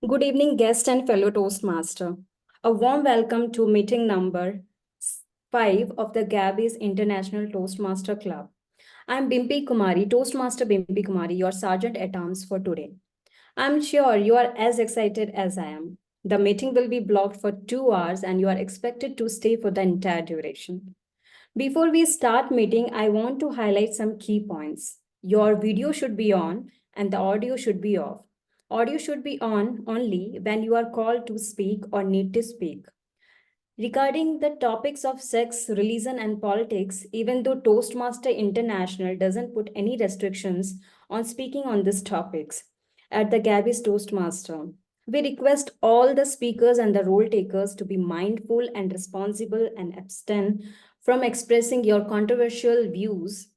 Good evening, guest and fellow Toastmaster. A warm welcome to meeting number 5 of the Gabbys International Toastmaster Club. I'm Bimpy Kumari, Toastmaster Bimpy Kumari, your Sergeant at Arms for today. I'm sure you are as excited as I am. The meeting will be blocked for 2 hours and you are expected to stay for the entire duration. Before we start meeting, I want to highlight some key points. Your video should be on and the audio should be off. Audio should be on only when you are called to speak or need to speak. Regarding the topics of sex, religion, and politics, even though Toastmaster International doesn't put any restrictions on speaking on these topics, at the Gabbys Toastmaster, we request all the speakers and the role takers to be mindful and responsible and abstain from expressing your controversial views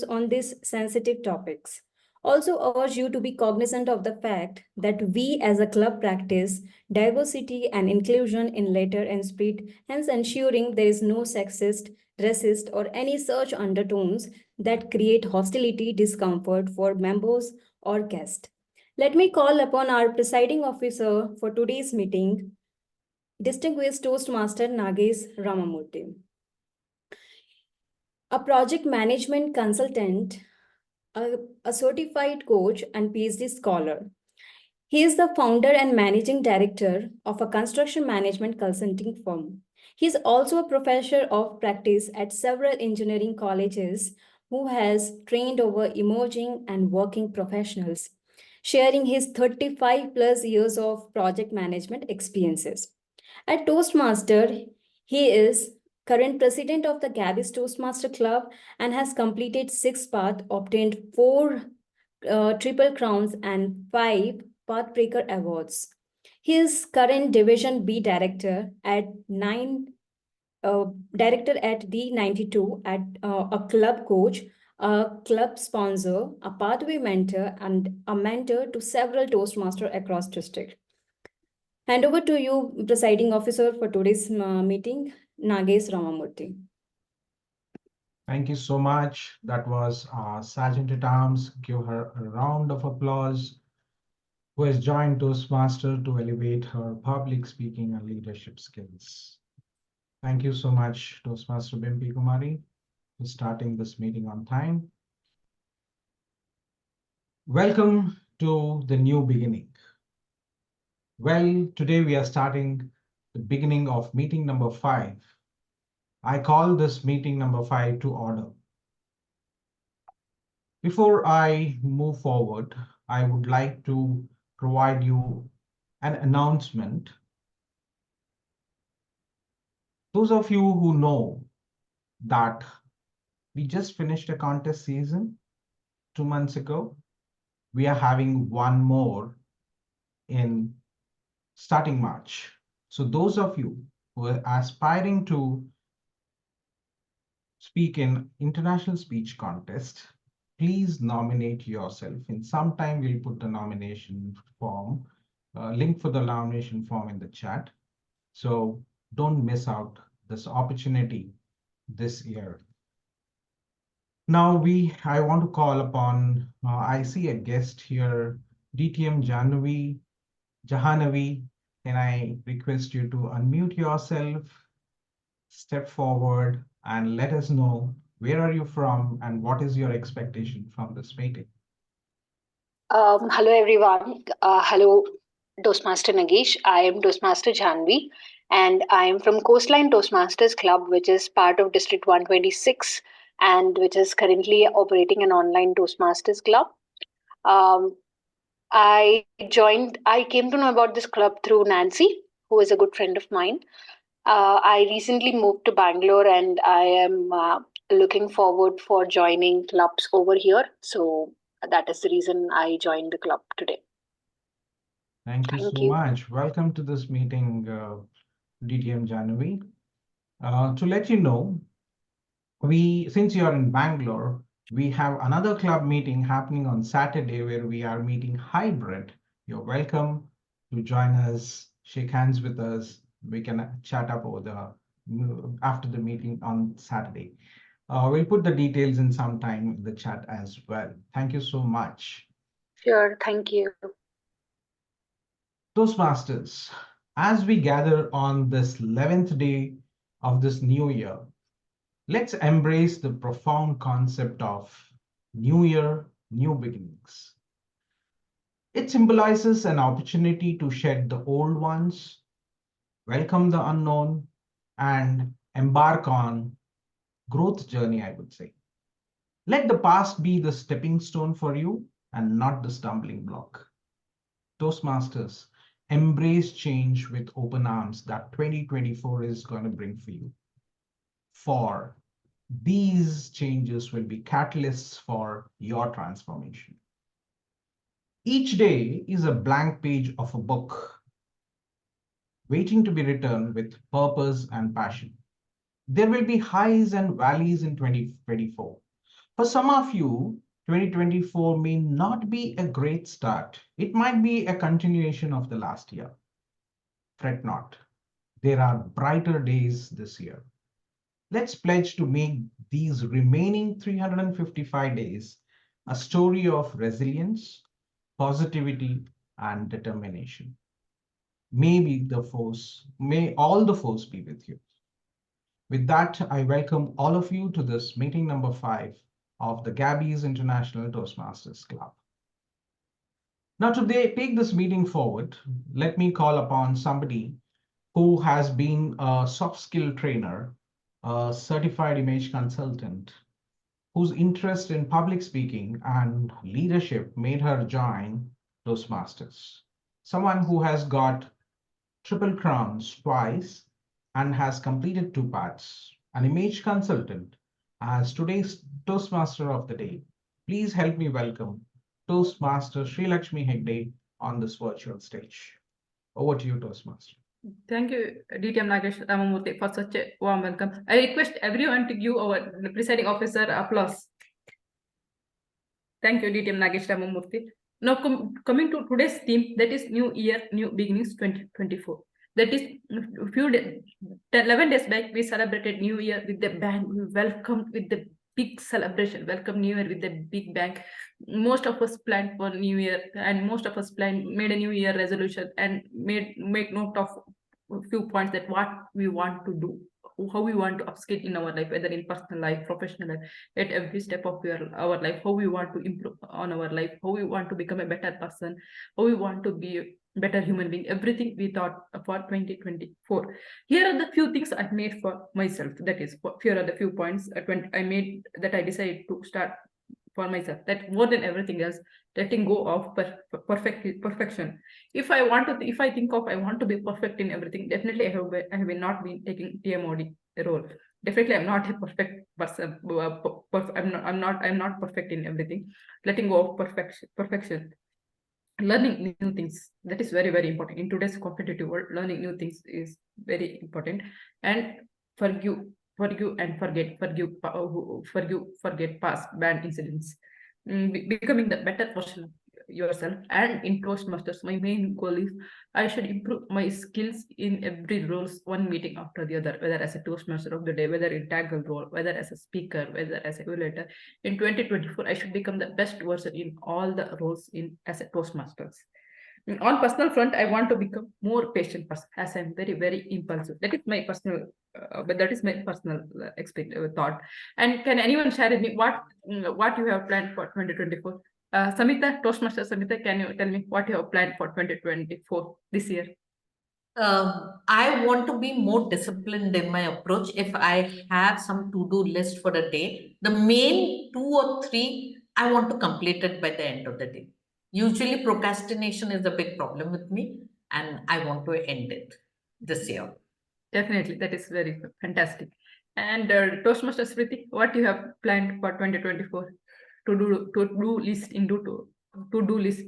on these sensitive topics. Also urge you to be cognizant of the fact that we as a club practice diversity and inclusion in letter and spirit, hence ensuring there is no sexist, racist, or any such undertones that create hostility, discomfort for members or guests. Let me call upon our presiding officer for today's meeting, distinguished Toastmaster Nagesh Ramamurthy. A project management consultant, a certified coach, and PhD scholar. He is the founder and managing director of a construction management consulting firm. He is also a professor of practice at several engineering colleges who has trained over emerging and working professionals, sharing his 35 plus years of project management experiences. At Toastmaster, he is current president of the Gabbys Toastmaster Club and has completed 6 paths, obtained 4 Triple Crowns and 5 Pathbreaker Awards. He is current Division B director at director at D92 at a club coach, a club sponsor, a pathway mentor, and a mentor to several Toastmasters across district. Hand over to you, presiding officer, for today's meeting, Nagesh Ramamurthy. Thank you so much. That was Sergeant at Arms. Give her a round of applause, who has joined Toastmaster to elevate her public speaking and leadership skills. Thank you so much, Toastmaster Bimpy Kumari, for starting this meeting on time. Welcome to the new beginning. Well, today we are starting the beginning of meeting number 5. I call this meeting number 5 to order. Before I move forward, I would like to provide you an announcement. Those of you who know that we just finished a contest season 2 months ago, we are having one more in starting March. So those of you who are aspiring to speak in international speech contest, please nominate yourself. In some time, we'll put the nomination form, link for the nomination form in the chat. So don't miss out this opportunity this year. Now I want to call upon, I see a guest here, DTM Jahanavi. Can I request you to unmute yourself, step forward, and let us know where are you from and what is your expectation from this meeting? Hello, everyone. Hello, Toastmaster Nagesh. I am Toastmaster Janvi, and I am from Coastline Toastmasters Club, which is part of District 126 and which is currently operating an online Toastmasters Club. I came to know about this club through Nancy, who is a good friend of mine. I recently moved to Bangalore and I am looking forward for joining clubs over here. So that is the reason I joined the club today. Thank you so much. Welcome to this meeting, DTM Jahanavi. To let you know, since you are in Bangalore, we have another club meeting happening on Saturday where we are meeting hybrid. You're welcome to join us, shake hands with us. We can chat up over the after the meeting on Saturday. We'll put the details in some time in the chat as well. Thank you so much. Sure, thank you. Toastmasters, as we gather on this 11th day of this new year, let's embrace the profound concept of New Year, New Beginnings. It symbolizes an opportunity to shed the old ones, welcome the unknown, and embark on growth journey, I would say. Let the past be the stepping stone for you and not the stumbling block. Toastmasters, embrace change with open arms that 2024 is going to bring for you. For these changes will be catalysts for your transformation. Each day is a blank page of a book waiting to be written with purpose and passion. There will be highs and valleys in 2024. For some of you, 2024 may not be a great start. It might be a continuation of the last year. Fret not. There are brighter days this year. Let's pledge to make these remaining 355 days a story of resilience, positivity, and determination. May all the force be with you. With that, I welcome all of you to this meeting number 5 of the Gabbys International Toastmasters Club. Now, to take this meeting forward, let me call upon somebody who has been a soft skill trainer, a certified image consultant, whose interest in public speaking and leadership made her join Toastmasters. Someone who has got Triple Crowns twice and has completed 2 parts, an image consultant, as today's Toastmaster of the Day. Please help me welcome Toastmaster Shrilakshmi Hedge on this virtual stage. Over to you, Toastmaster. Thank you, DTM Nagesh Ramamurthy, for such a warm welcome. I request everyone to give our presiding officer applause. Thank you, DTM Nagesh Ramamurthy. Now, coming to today's theme, that is New Year, New Beginnings 2024. That is 11 days back, we celebrated New Year with the bang. We welcomed with the big celebration, welcome New Year with the big bang. Most of us planned for New Year, and most of us made a New Year resolution and make note of a few points that what we want to do, how we want to upskill in our life, whether in personal life, professional life, at every step of our life, how we want to improve on our life, how we want to become a better person, how we want to be a better human being, everything we thought for 2024. Here are the few things I made for myself. That is, here are the few points I made that I decided to start for myself. That more than everything else, letting go of perfection. If I think of I want to be perfect in everything, definitely I have not been taking TMOD role. Definitely, I'm not a perfect person. I'm not perfect in everything. Letting go of perfection. Learning new things, that is very, very important in today's competitive world. Learning new things is very important. And forgive and forget past bad incidents. Becoming the better version of yourself. And in Toastmasters, my main goal is I should improve my skills in every roles, one meeting after the other, whether as a Toastmaster of the day, whether in TAGL role, whether as a speaker, whether as a evaluator. In 2024, I should become the best version in all the roles as a Toastmasters. On personal front, I want to become more patient person, as I'm very, very impulsive. That is my personal thought. And can anyone share with me what you have planned for 2024? Samita, Toastmaster Samita, can you tell me what you have planned for 2024 this year? I want to be more disciplined in my approach. If I have some to-do list for a day, the main 2 or 3, I want to complete it by the end of the day. Usually procrastination is a big problem with me, and I want to end it this year. Definitely, that is very fantastic. And Toastmaster Smruti, what you have planned for 2024 to-do list?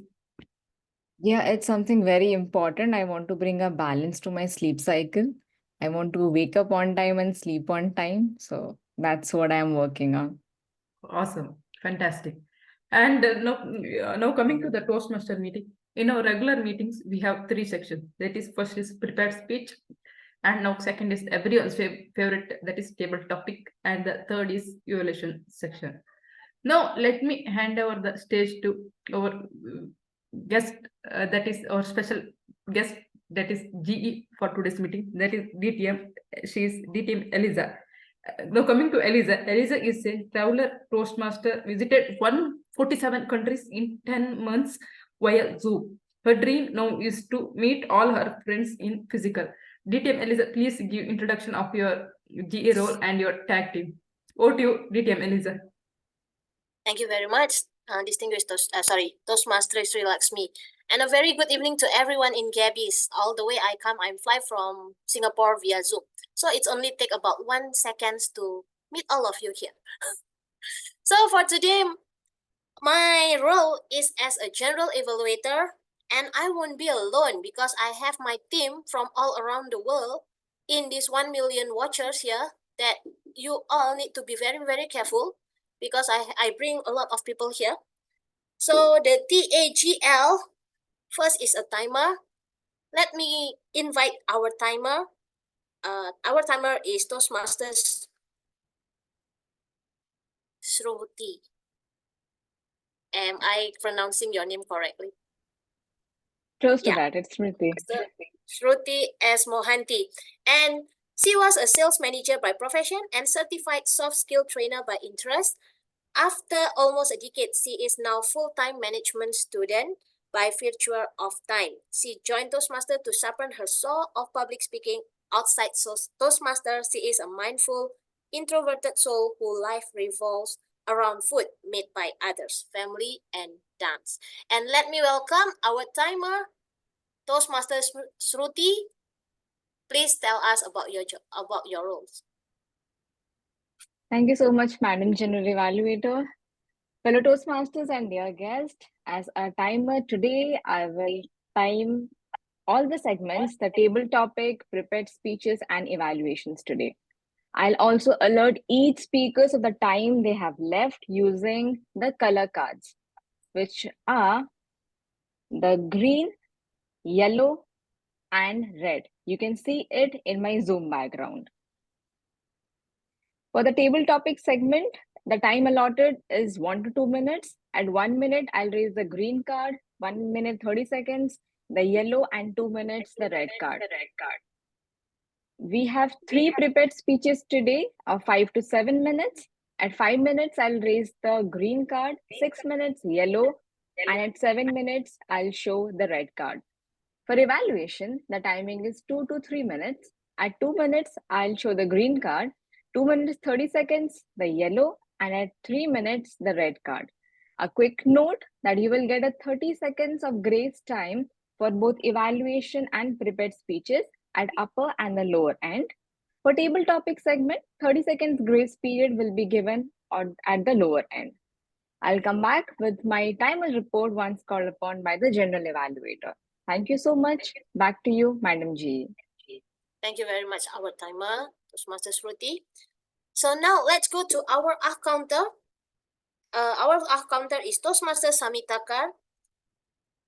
Yeah, it's something very important. I want to bring a balance to my sleep cycle. I want to wake up on time and sleep on time. So that's what I'm working on. Awesome. Fantastic. And now coming to the Toastmaster meeting. In our regular meetings, we have 3 sections. That is, first is prepared speech, And now second is everyone's favorite, that is table topic, and the third is evaluation section. Now let me hand over the stage to our guest, that is our special guest, that is GE for today's meeting, that is DTM. She is DTM Eliza. Now coming to Eliza, Eliza is a traveler Toastmaster, visited 147 countries in 10 months via Zoom. Her dream now is to meet all her friends in physical. DTM Eliza, please give introduction of your GA role and your tag team. Over to you, DTM Eliza. Thank you very much, distinguished Toastmaster Shrilakshmi. And a very good evening to everyone in Gabbys. All the way I'm fly from Singapore via Zoom. So it's only take about 1 second to meet all of you here. So for today, my role is as a general evaluator, and I won't be alone because I have my team from all around the world in these 1 million watchers here that you all need to be very, very careful because I bring a lot of people here. So the TAGL, first is a timer. Let me invite our timer. Our timer is Toastmasters Smruti. Am I pronouncing your name correctly? Close to Yeah. that, it's Smruti. Shruti as Mohanty. And she was a sales manager by profession and certified soft skill trainer by interest. After almost a decade, she is now full-time management student by virtue of time. She joined Toastmasters to sharpen her soul of public speaking. Outside Toastmasters, she is a mindful, introverted soul whose life revolves around food made by others, family, and dance. And let me welcome our timer, Toastmaster Smruti. Please tell us about your roles. Thank you so much, Madam General Evaluator. Fellow Toastmasters and dear guest, as a timer today, I will time all the segments, the table topic, prepared speeches, and evaluations today. I'll also alert each speakers of the time they have left using the color cards, which are the green, yellow, and red. You can see it in my Zoom background. For the table topic segment, the time allotted is 1 to 2 minutes. At 1 minute, I'll raise the green card, 1 minute 30 seconds, the yellow, and 2 minutes, the red card. We have 3 prepared speeches today of 5 to 7 minutes. At 5 minutes, I'll raise the green card, 6 minutes yellow, and at 7 minutes, I'll show the red card. For evaluation, the timing is 2 to 3 minutes. At 2 minutes, I'll show the green card, 2 minutes 30 seconds, the yellow, and at 3 minutes, the red card. A quick note that you will get a 30 seconds of grace time for both evaluation and prepared speeches at upper and the lower end. For table topic segment, 30 seconds grace period will be given at the lower end. I'll come back with my timer report once called upon by the general evaluator. Thank you so much. Back to you, Madam G. Thank you very much, our timer, Toastmaster Smruti. So now let's go to our counter. Our counter is Toastmaster Samita Kar.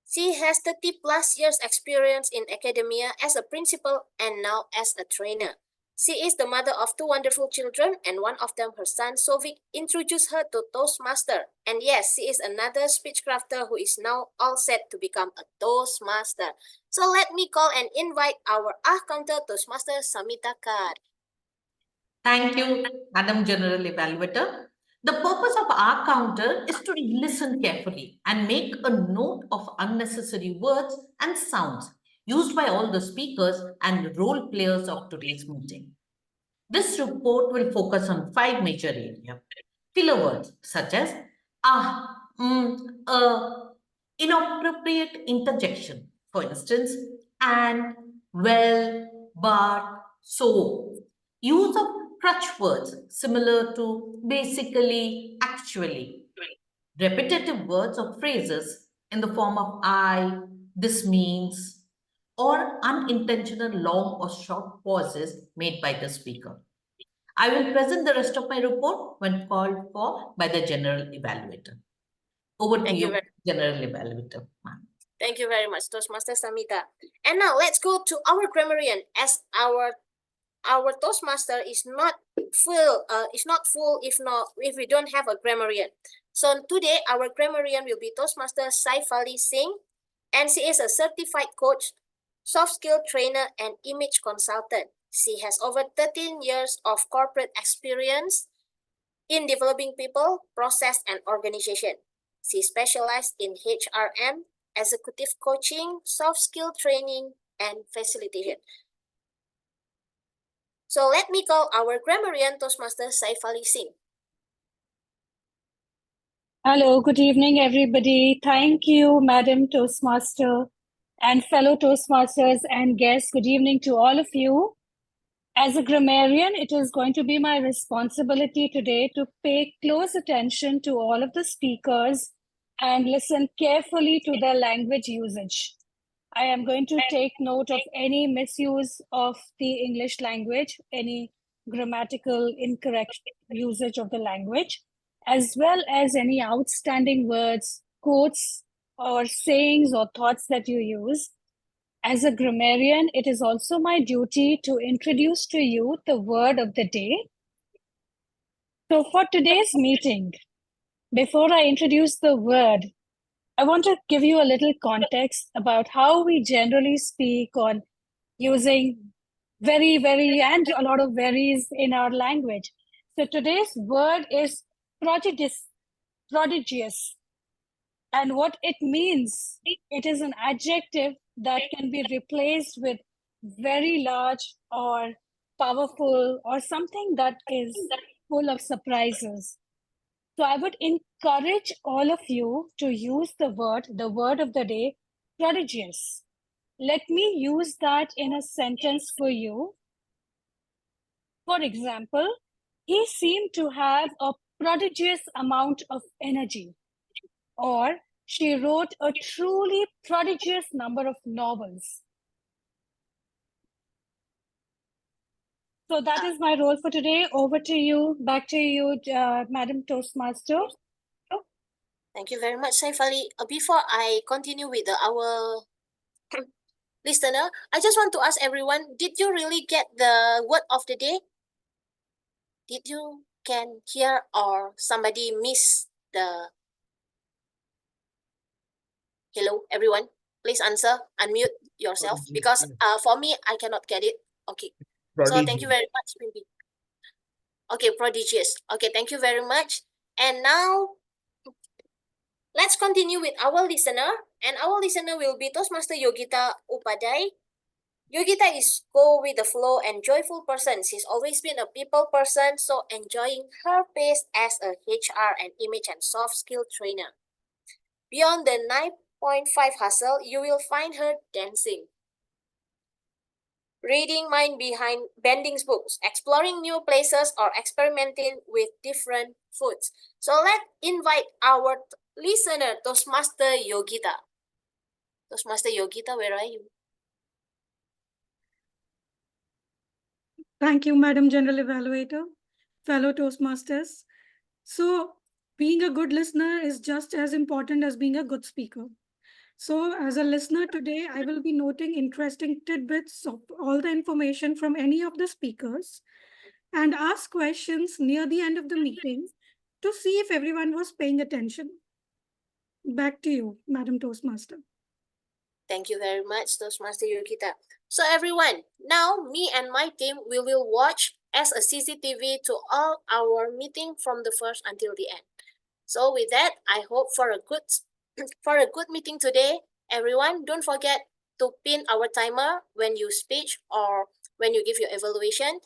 She has 30 plus years experience in academia as a principal and now as a trainer. She is the mother of 2 wonderful children, and one of them, her son Sovik, introduced her to Toastmaster. And yes, she is another speech crafter who is now all set to become a Toastmaster. So let me call and invite our counter Toastmaster Samita Kar. Thank you, Madam General Evaluator. The purpose of our counter is to listen carefully and make a note of unnecessary words and sounds used by all the speakers and role players of today's meeting. This report will focus on 5 major areas. Filler words such as inappropriate interjection, for instance, and, well, but, so. Use of crutch words similar to basically, actually. Repetitive words or phrases in the form of I, this means, or unintentional long or short pauses made by the speaker. I will present the rest of my report when called for by the general evaluator. Over to you, general evaluator. Thank you very much, Toastmaster Samita. And now let's go to our grammarian as our our Toastmaster is not full. If we don't have a grammarian. So today our grammarian will be Toastmaster Shaifali Singh, and she is a certified coach, soft skill trainer, and image consultant. She has over 13 years of corporate experience in developing people, process, and organization. She specialized in HRM, executive coaching, soft skill training, and facilitation. So let me call our grammarian Toastmaster Shaifali Singh. Hello, good evening, everybody. Thank you, Madam Toastmaster and fellow Toastmasters and guests. Good evening to all of you. As a grammarian, it is going to be my responsibility today to pay close attention to all of the speakers and listen carefully to their language usage. I am going to take note of any misuse of the English language, any grammatical incorrect usage of the language, as well as any outstanding words, quotes, or sayings or thoughts that you use. As a grammarian, it is also my duty to introduce to you the word of the day. So for today's meeting, before I introduce the word, I want to give you a little context about how we generally speak on using very, and a lot of varies in our language. So today's word is prodigious. And what it means, it is an adjective that can be replaced with very large or powerful or something that is full of surprises. So I would encourage all of you to use the word of the day, prodigious. Let me use that in a sentence for you. For example, he seemed to have a prodigious amount of energy. Or she wrote a truly prodigious number of novels. So that is my role for today. Over to you, back to you, Madam Toastmaster. Thank you very much, Shaifali. Before I continue with our listener, I just want to ask everyone, did you really get the word of the day? Did you can hear or somebody miss the... Hello, everyone. Please answer, unmute yourself, because for me, I cannot get it. Okay. So thank you very much, Bimpy. Okay, prodigious. Okay, thank you very much. And now, let's continue with our listener. And our listener will be Toastmaster Yogita Upadai. Yogita is go with the flow and joyful person. She's always been a people person, so enjoying her pace as a HR and image and soft skill trainer. Beyond the 9.5 hustle, you will find her dancing, reading mind behind bending's books, exploring new places, or experimenting with different foods. So let's invite our listener, Toastmaster Yogita. Toastmaster Yogita, where are you? Thank you, Madam General Evaluator, fellow Toastmasters. So being a good listener is just as important as being a good speaker. So as a listener today, I will be noting interesting tidbits of all the information from any of the speakers and ask questions near the end of the meeting to see if everyone was paying attention. Back to you, Madam Toastmaster. Thank you very much, Toastmaster Yogita. So everyone, now me and my team, we will watch as a CCTV to all our meeting from the first until the end. So with that, I hope for a good meeting today. Everyone, don't forget to pin our timer when you speak or when you give your evaluation.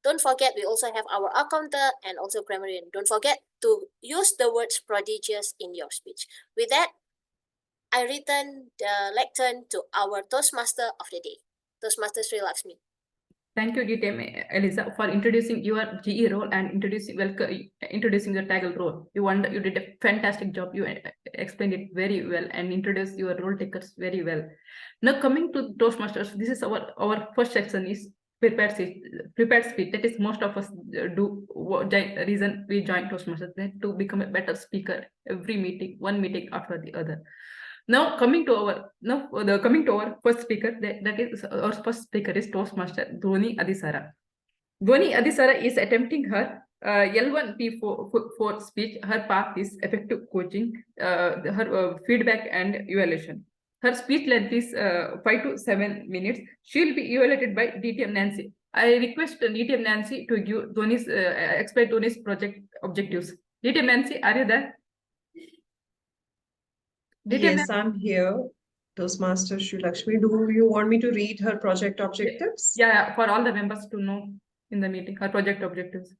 Don't forget, we also have our accountant and also grammarian. Don't forget to use the words prodigious in your speech. With that, I return the lectern to our Toastmaster of the day, Toastmaster Shrilakshmi. Thank you, DTM Eliza, for introducing your GE role and introducing the TAGL role. You did a fantastic job. You explained it very well and introduced your role takers very well. Now coming to Toastmasters, this is our first section is prepared speech. That is most of us do. Reason we join Toastmasters that to become a better speaker every meeting, one meeting after the other. Now coming to our first speaker, that is our first speaker is Toastmaster Dhwani Adesara. Dhwani Adesara is attempting her L1P4 speech. Her path is effective coaching, her feedback and evaluation. Her speech length is 5 to 7 minutes. She will be evaluated by DTM Nancy. I request DTM Nancy to give Dhwani's explain Dhwani's project objectives. DTM Nancy, are you there? Yes, I'm here. Toastmaster Shrilakshmi, do you want me to read her project objectives? Yeah, for all the members to know in the meeting, her project objectives.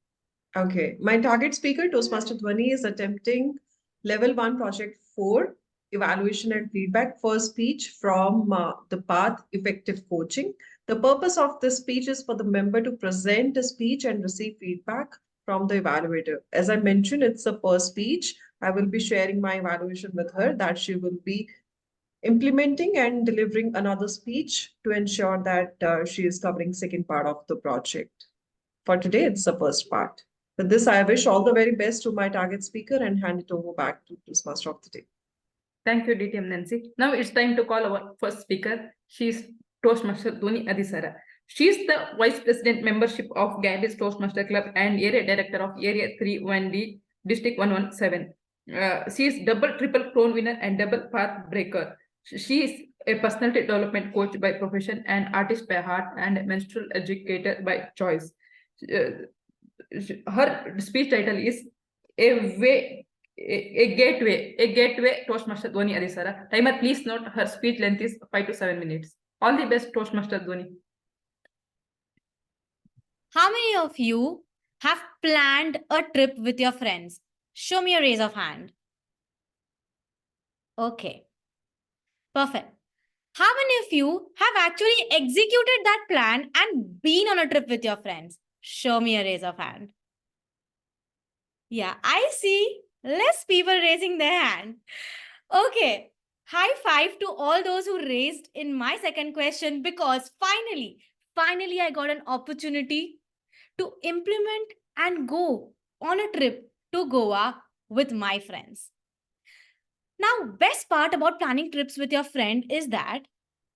Okay, my target speaker, Toastmaster Dhwani, is attempting level 1 project 4, evaluation and feedback, first speech from the path effective coaching. The purpose of this speech is for the member to present a speech and receive feedback from the evaluator. As I mentioned, it's a first speech. I will be sharing my evaluation with her that she will be implementing and delivering another speech to ensure that she is covering second part of the project. For today, it's the first part. With this, I wish all the very best to my target speaker and hand it over back to Toastmaster of the day. Thank you, DTM Nancy. Now it's time to call our first speaker. She is Toastmaster Dhwani Adesara. She is the Vice President membership of Gabbys Toastmaster Club and Area Director of Area 31D, District 117. She is double, triple crown winner and double path breaker. She is a personality development coach by profession and artist by heart and menstrual educator by choice. Her speech title is a gateway Toastmaster Dhwani Adesara. Timer, please note her speech length is 5 to 7 minutes. All the best, Toastmaster Dhwani. How many of you have planned a trip with your friends? Show me a raise of hand. Okay. Perfect. How many of you have actually executed that plan and been on a trip with your friends? Show me a raise of hand. Yeah, I see less people raising their hand. Okay. High five to all those who raised in my second question, because finally I got an opportunity to implement and go on a trip to Goa with my friends. Now, best part about planning trips with your friend is that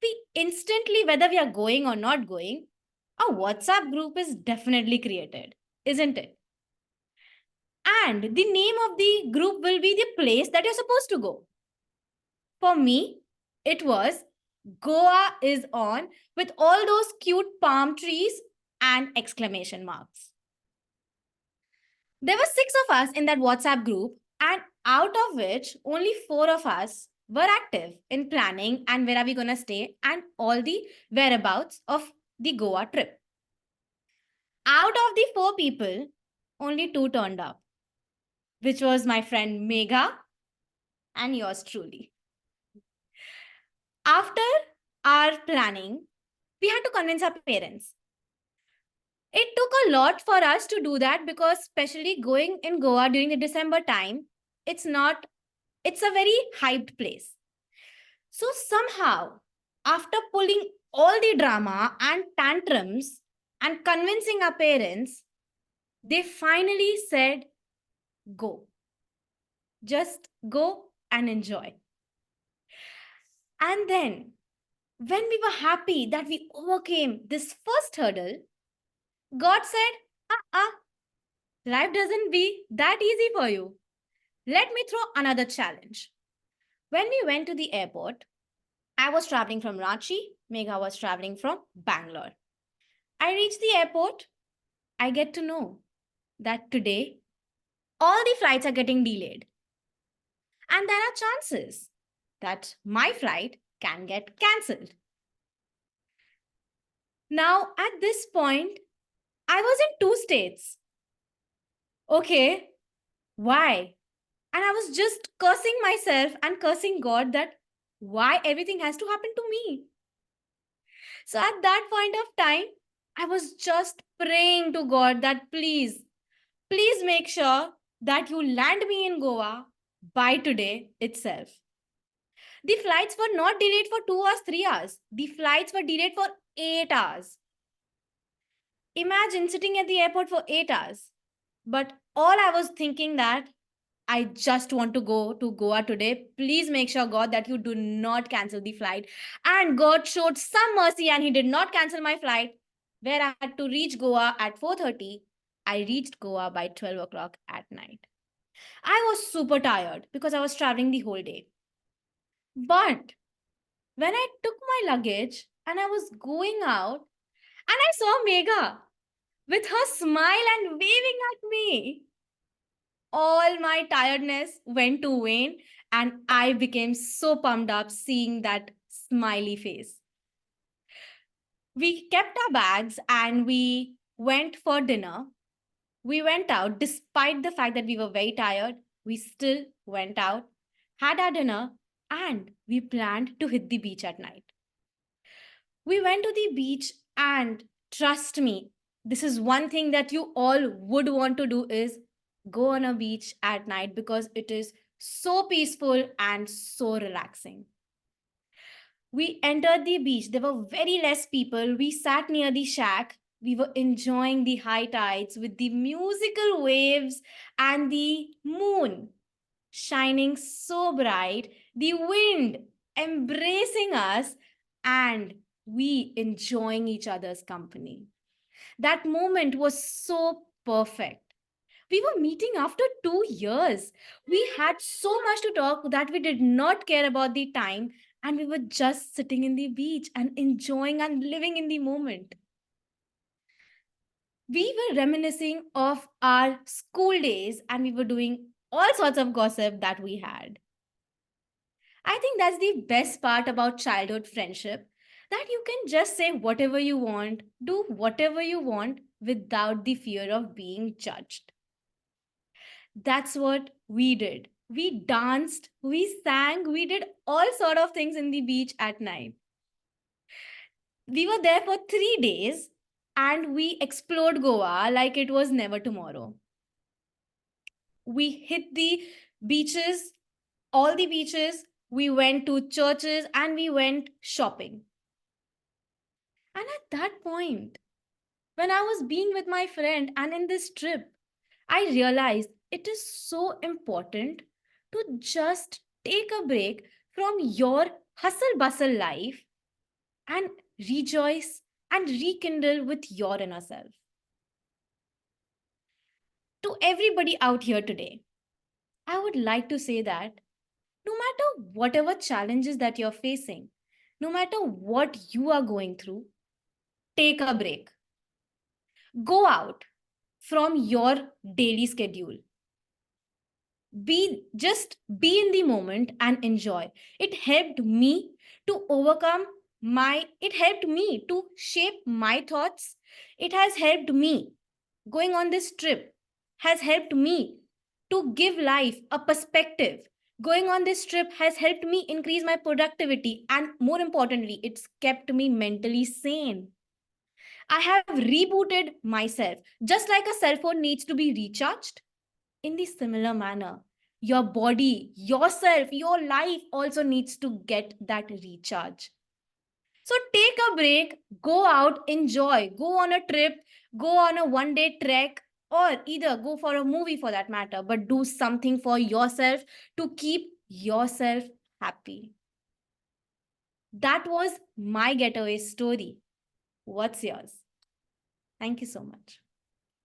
we instantly, whether we are going or not going, a WhatsApp group is definitely created, isn't it? And the name of the group will be the place that you're supposed to go. For me, it was Goa is on with all those cute palm trees and exclamation marks. There were 6 of us in that WhatsApp group, and out of which only 4 of us were active in planning and where are we going to stay and all the whereabouts of the Goa trip. Out of the 4 people, only 2 turned up, which was my friend Megha and yours truly. After our planning, we had to convince our parents. It took a lot for us to do that because especially going in Goa during the December time, it's a very hyped place. So somehow, after pulling all the drama and tantrums and convincing our parents, they finally said, go. Just go and enjoy. And then, when we were happy that we overcame this first hurdle, God said, life doesn't be that easy for you. Let me throw another challenge. When we went to the airport, I was traveling from Ranchi, Megha was traveling from Bangalore. I reached the airport, I get to know that today, all the flights are getting delayed. And there are chances that my flight can get cancelled. Now, at this point, I was in 2 states. Okay, why? And I was just cursing myself and cursing God that why everything has to happen to me. So at that point of time, I was just praying to God that please make sure that you land me in Goa by today itself. The flights were not delayed for 2 hours, 3 hours. The flights were delayed for 8 hours. Imagine sitting at the airport for 8 hours. But all I was thinking that I just want to go to Goa today. Please make sure, God, that you do not cancel the flight. And God showed some mercy and he did not cancel my flight. where I had to reach Goa at 4:30. I reached Goa by 12 o'clock at night. I was super tired because I was traveling the whole day. But when I took my luggage and I was going out, and I saw Megha with her smile and waving at me, all my tiredness went to wane, and I became so pumped up seeing that smiley face. We kept our bags and we went for dinner. We went out despite the fact that we were very tired. We still went out, had our dinner, and we planned to hit the beach at night. We went to the beach, and trust me, this is one thing that you all would want to do is go on a beach at night because it is so peaceful and so relaxing. We entered the beach. There were very less people. We sat near the shack. We were enjoying the high tides with the musical waves and the moon shining so bright, the wind embracing us, and we enjoying each other's company. That moment was so perfect. We were meeting after 2 years. We had so much to talk that we did not care about the time, and we were just sitting in the beach and enjoying and living in the moment. We were reminiscing of our school days and we were doing all sorts of gossip that we had. I think that's the best part about childhood friendship, that you can just say whatever you want, do whatever you want without the fear of being judged. That's what we did. We danced, we sang, we did all sort of things in the beach at night. We were there for 3 days and we explored Goa like it was never tomorrow. We hit the beaches, all the beaches, we went to churches and we went shopping. And at that point, when I was being with my friend and in this trip, I realized it is so important to just take a break from your hustle bustle life and rejoice and rekindle with your inner self. To everybody out here today, I would like to say that no matter whatever challenges that you're facing, no matter what you are going through, take a break. Go out from your daily schedule. Just be in the moment and enjoy. It helped me to it helped me to shape my thoughts. It has helped me. Going on this trip has helped me to give life a perspective. Going on this trip has helped me increase my productivity, and more importantly, it's kept me mentally sane. I have rebooted myself. Just like a cell phone needs to be recharged, in the similar manner, your body, yourself, your life also needs to get that recharge. So take a break, go out, enjoy, go on a trip, go on a one-day trek, or either go for a movie for that matter, but do something for yourself to keep yourself happy. That was my getaway story. What's yours? Thank you so much.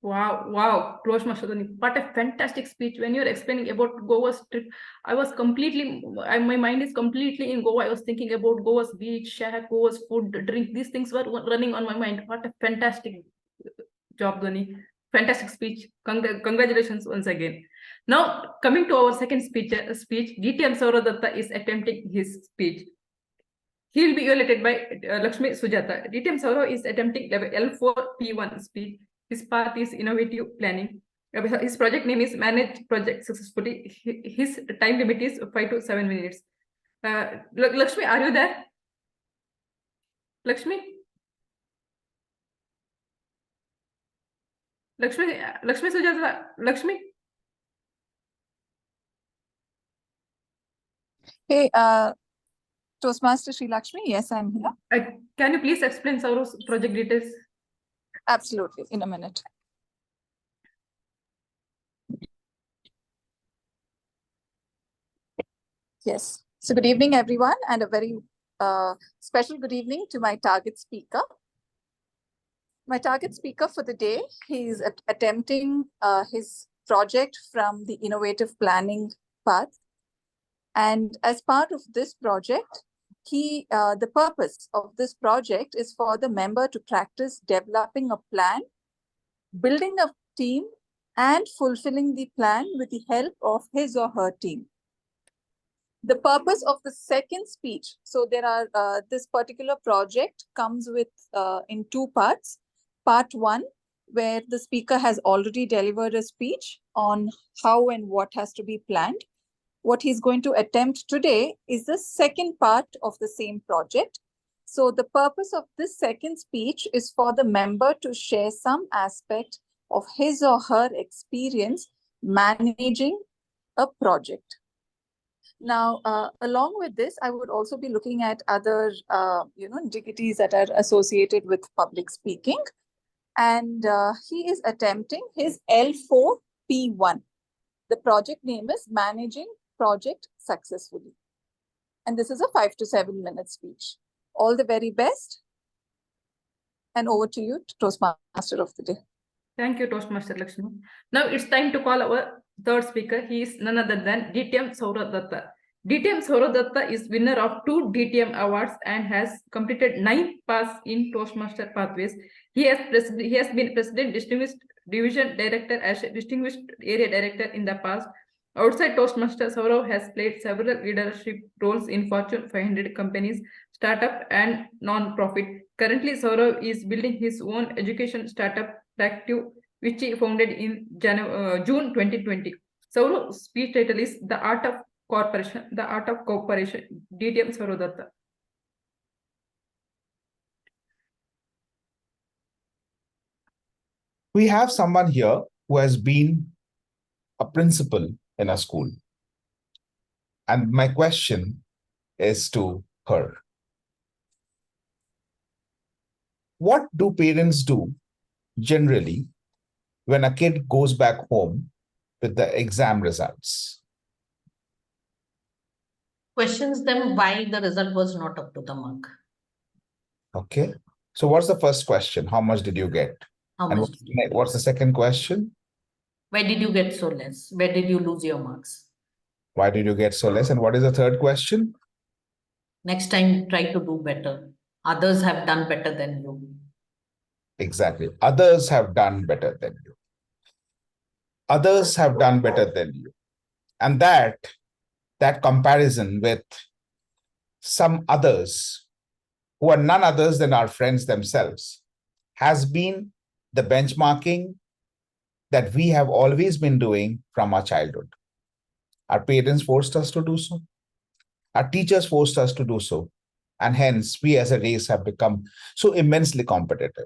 Wow, Toastmaster Dhwani, what a fantastic speech. When you're explaining about Goa's trip, my mind is completely in Goa. I was thinking about Goa's beach, shack, Goa's food, drink. These things were running on my mind. What a fantastic job, Dhwani. Fantastic speech. Congratulations once again. Now, coming to our second speech, DTM Sourav Dutta is attempting his speech. He will be evaluated by Lakshmi Sujatha. DTM Sourav is attempting level L4P1 speech. His path is innovative planning. His project name is Manage Project Successfully. His time limit is 5 to 7 minutes. Lakshmi, are you there? Lakshmi? Lakshmi Sujatha, Lakshmi? Hey, Toastmaster Shrilakshmi, yes, I'm here. Can you please explain Saurav's project details? Absolutely, in a minute. Yes. So good evening, everyone, and a very special good evening to my target speaker. My target speaker for the day, he's attempting his project from the innovative planning path. And as part of this project, the purpose of this project is for the member to practice developing a plan, building a team, and fulfilling the plan with the help of his or her team. The purpose of the second speech, so there are this particular project comes with in two parts. Part one, where the speaker has already delivered a speech on how and what has to be planned. What he's going to attempt today is the second part of the same project. So the purpose of this second speech is for the member to share some aspect of his or her experience managing a project. Now, along with this, I would also be looking at other, degrees that are associated with public speaking. And he is attempting his L4P1. The project name is Managing Project Successfully. And this is a 5 to 7 minute speech. All the very best. And over to you, Toastmaster of the day. Thank you, Toastmaster Lakshmi. Now it's time to call our third speaker. He is none other than DTM Sourav Dutta. DTM Sourav Dutta is winner of 2 DTM awards and has completed 9 pass in Toastmaster pathways. He has been President Distinguished Division Director as a Distinguished Area Director in the past. Outside Toastmaster, Sourav has played several leadership roles in Fortune 500 companies, startup and non-profit. Currently, Sourav is building his own education startup, Active, which he founded in June 2020. Sourav's speech title is The Art of Cooperation, DTM Sourav Dutta. We have someone here who has been a principal in a school. And my question is to her. What do parents do generally when a kid goes back home with the exam results? Questions them why the result was not up to the mark. Okay. So what's the first question? How much did you get? What's the second question? Why did you get so less? Where did you lose your marks? Why did you get so less? And what is the third question? Next time, try to do better. Others have done better than you. Exactly. Others have done better than you. Others have done better than you. And that comparison with some others who are none others than our friends themselves has been the benchmarking that we have always been doing from our childhood. Our parents forced us to do so. Our teachers forced us to do so. And hence, we as a race have become so immensely competitive.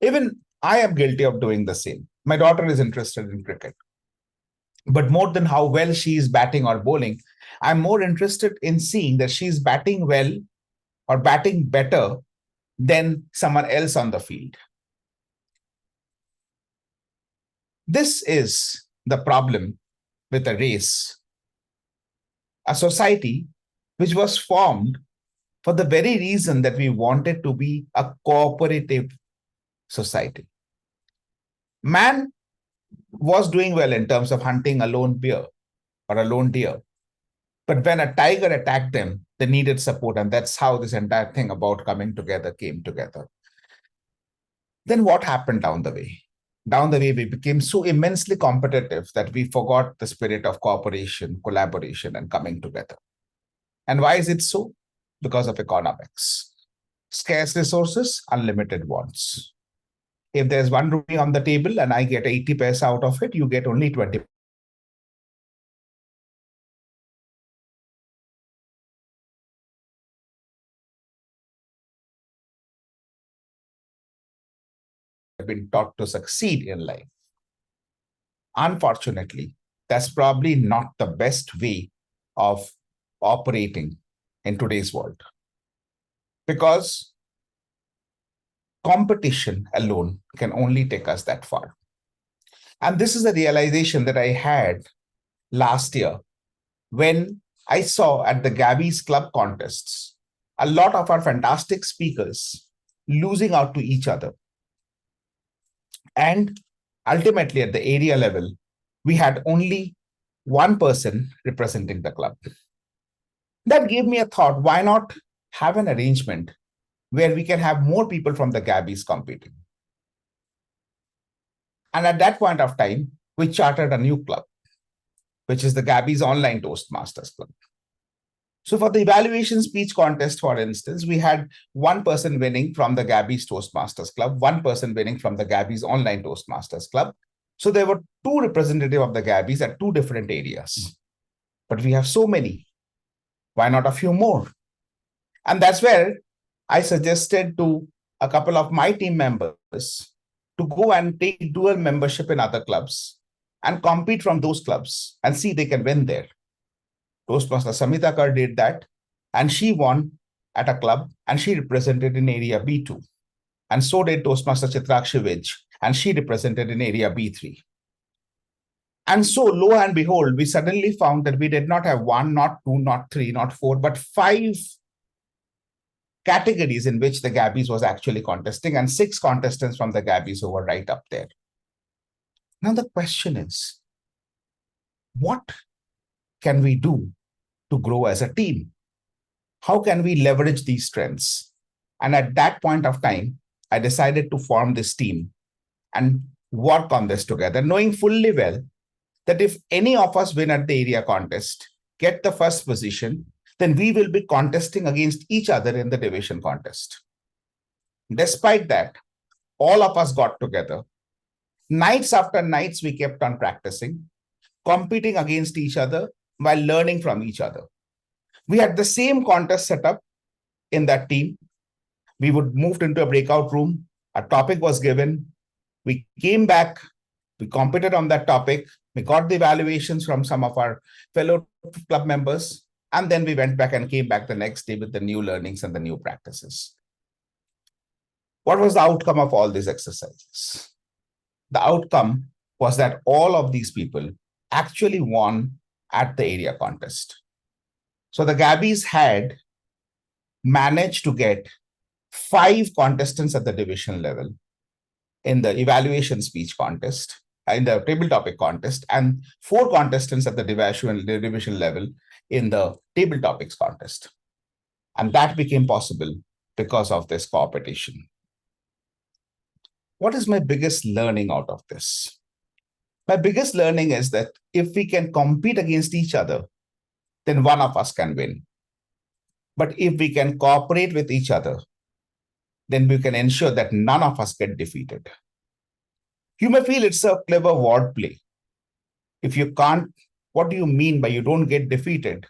Even I am guilty of doing the same. My daughter is interested in cricket. But more than how well she is batting or bowling, I'm more interested in seeing that she's batting well or batting better than someone else on the field. This is the problem with a race, a society which was formed for the very reason that we wanted to be a cooperative society. Man was doing well in terms of hunting a lone bear or a lone deer. But when a tiger attacked them, they needed support. And that's how this entire thing about coming together came together. Then what happened down the way? Down the way, we became so immensely competitive that we forgot the spirit of cooperation, collaboration, and coming together. And why is it so? Because of economics. Scarce resources, unlimited wants. If there's 1 rupee on the table and I get 80 paise out of it, you get only 20. Been taught to succeed in life. Unfortunately, that's probably not the best way of operating in today's world. Because competition alone can only take us that far. And this is a realization that I had last year when I saw at the Gabbys club contests, a lot of our fantastic speakers losing out to each other. And ultimately, at the area level, we had only one person representing the club. That gave me a thought, why not have an arrangement where we can have more people from the Gabbys competing? And at that point of time, we chartered a new club, which is the Gabbys Online Toastmasters Club. So for the evaluation speech contest, for instance, we had one person winning from the Gabbys Toastmasters Club, one person winning from the Gabbys Online Toastmasters Club. So there were two representatives of the Gabbys at two different areas. But we have so many. Why not a few more? And that's where I suggested to a couple of my team members to go and take dual membership in other clubs and compete from those clubs and see they can win there. Toastmaster Samita Kar did that, and she won at a club, and she represented in area B2. And so did Toastmaster Shrilakshmi, and she represented in area B3. And so, lo and behold, we suddenly found that we did not have one, not two, not three, not four, but 5 categories in which the Gabbys was actually contesting, and 6 contestants from the Gabbys who were right up there. Now the question is, what can we do to grow as a team? How can we leverage these strengths? And at that point of time, I decided to form this team and work on this together, knowing fully well that if any of us win at the area contest, get the first position, then we will be contesting against each other in the division contest. Despite that, all of us got together. Nights after nights, we kept on practicing, competing against each other while learning from each other. We had the same contest set up in that team. We would move into a breakout room. A topic was given. We came back. We competed on that topic. We got the evaluations from some of our fellow club members. And then we went back and came back the next day with the new learnings and the new practices. What was the outcome of all these exercises? The outcome was that all of these people actually won at the area contest. So the Gabbys had managed to get 5 contestants at the division level in the evaluation speech contest, in the table topic contest, and 4 contestants at the division level in the table topics contest. And that became possible because of this competition. What is my biggest learning out of this? My biggest learning is that if we can compete against each other, then one of us can win. But if we can cooperate with each other, then we can ensure that none of us get defeated. You may feel it's a clever wordplay. If you can't, what do you mean by you don't get defeated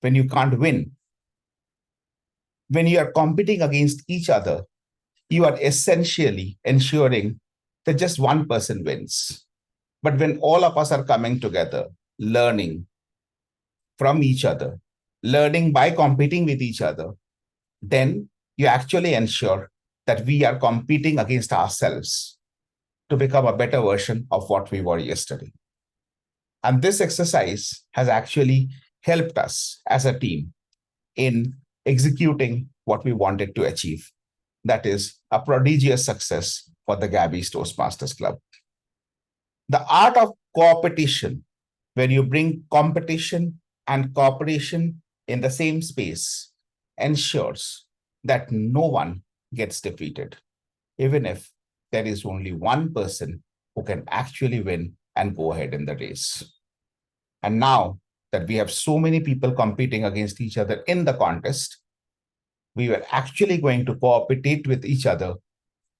when you can't win? When you are competing against each other, you are essentially ensuring that just one person wins. But when all of us are coming together, learning from each other, learning by competing with each other, then you actually ensure that we are competing against ourselves to become a better version of what we were yesterday. And this exercise has actually helped us as a team in executing what we wanted to achieve. That is a prodigious success for the Gabbys Toastmasters Club. The art of competition, where you bring competition and cooperation in the same space, ensures that no one gets defeated, even if there is only one person who can actually win and go ahead in the race. And now that we have so many people competing against each other in the contest, we were actually going to cooperate with each other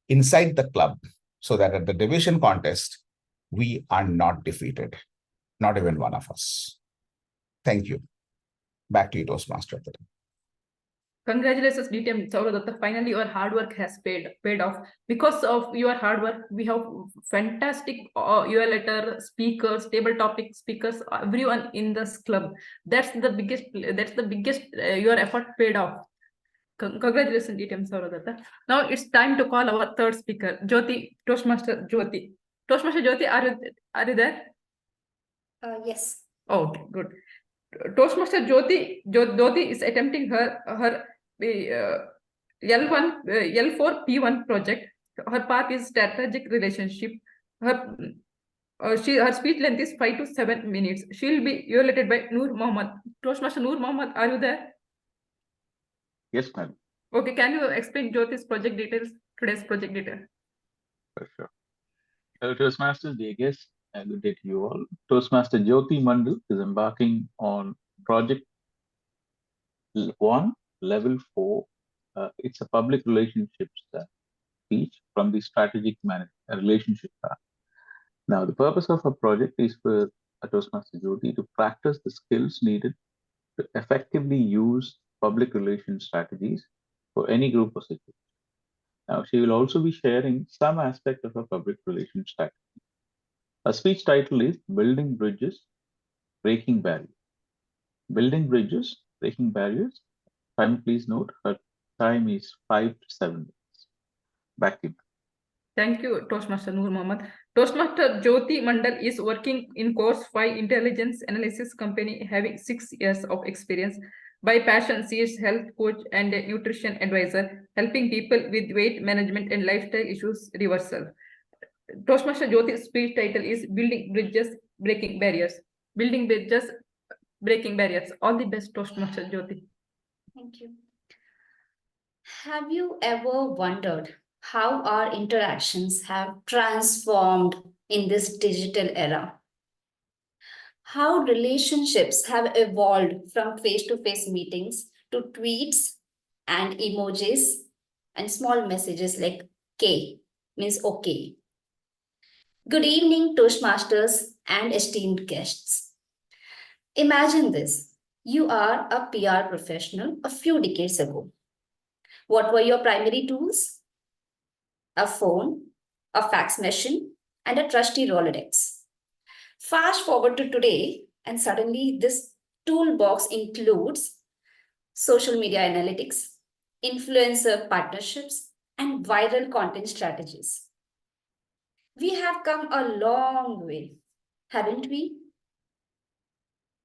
inside the club so that at the division contest, we are not defeated, not even one of us. Thank you. Back to you, Toastmaster. Congratulations, DTM Sourav. Finally, your hard work has paid off. Because of your hard work, we have fantastic Evaluator speakers, table topic speakers, everyone in this club. That's the biggest. Your effort paid off. Congratulations, DTM Sourav. Now it's time to call our third speaker, Jyothi, Toastmaster Jyothi. Toastmaster Jyothi, are you there? Yes. Oh, okay, good. Toastmaster Jyothi is attempting her L1, L4 P1 project. Her path is strategic relationship. Her speech length is 5 to 7 minutes. She will be evaluated by Noor Mohammad. Toastmaster Noor Mohammad, are you there? Yes, madam. Okay, can you explain Jyothi's project details, today's project detail? For sure. Hello, Toastmasters, dear guests, and good day to you all. Toastmaster Jyothi Mandal is embarking on project 1, level 4. It's a public relationships speech from the strategic relationship path. Now, the purpose of a project is for a Toastmaster Jyothi to practice the skills needed to effectively use public relations strategies for any group or situation. Now, she will also be sharing some aspect of a public relations strategy. Her speech title is Building Bridges, Breaking Barriers. Building Bridges, Breaking Barriers. Time, please note, her time is 5 to 7 minutes. Back to you. Thank you, Toastmaster Noor Mohammad. Toastmaster Jyothi Mandal is working in Course 5 Intelligence Analysis Company, having 6 years of experience. By passion, she is health coach and a nutrition advisor, helping people with weight management and lifestyle issues reversal. Toastmaster Jyothi's speech title is Building Bridges, Breaking Barriers. Building Bridges, Breaking Barriers. All the best, Toastmaster Jyothi. Thank you. Have you ever wondered how our interactions have transformed in this digital era? How relationships have evolved from face-to-face meetings to tweets and emojis and small messages like K means okay. Good evening, Toastmasters and esteemed guests. Imagine this. You are a PR professional a few decades ago. What were your primary tools? A phone, a fax machine, and a trusty Rolodex. Fast forward to today, and suddenly this toolbox includes social media analytics, influencer partnerships, and viral content strategies. We have come a long way, haven't we?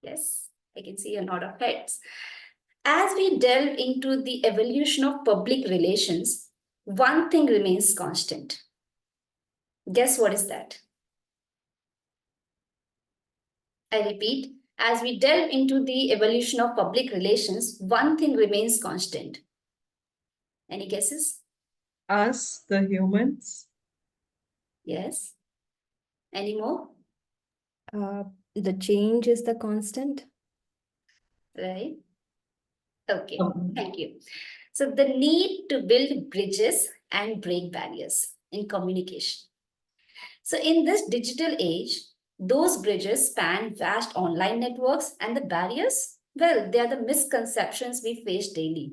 Yes, I can see a nod of heads. As we delve into the evolution of public relations, one thing remains constant. Guess what is that? I repeat, as we delve into the evolution of public relations, one thing remains constant. Any guesses? Us, the humans. Yes. Any more? The change is the constant. Right? Okay, thank you. So the need to build bridges and break barriers in communication. So in this digital age, those bridges span vast online networks, and the barriers, well, they are the misconceptions we face daily.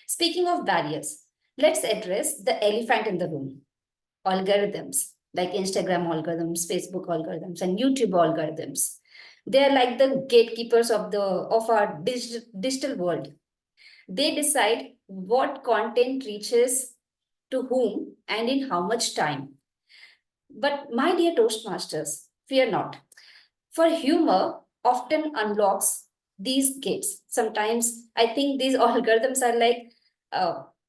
Speaking of barriers, let's address the elephant in the room. Algorithms, like Instagram algorithms, Facebook algorithms, and YouTube algorithms. They're like the gatekeepers of our digital world. They decide what content reaches to whom and in how much time. But my dear Toastmasters, fear not. For humor often unlocks these gates. Sometimes I think these algorithms are like,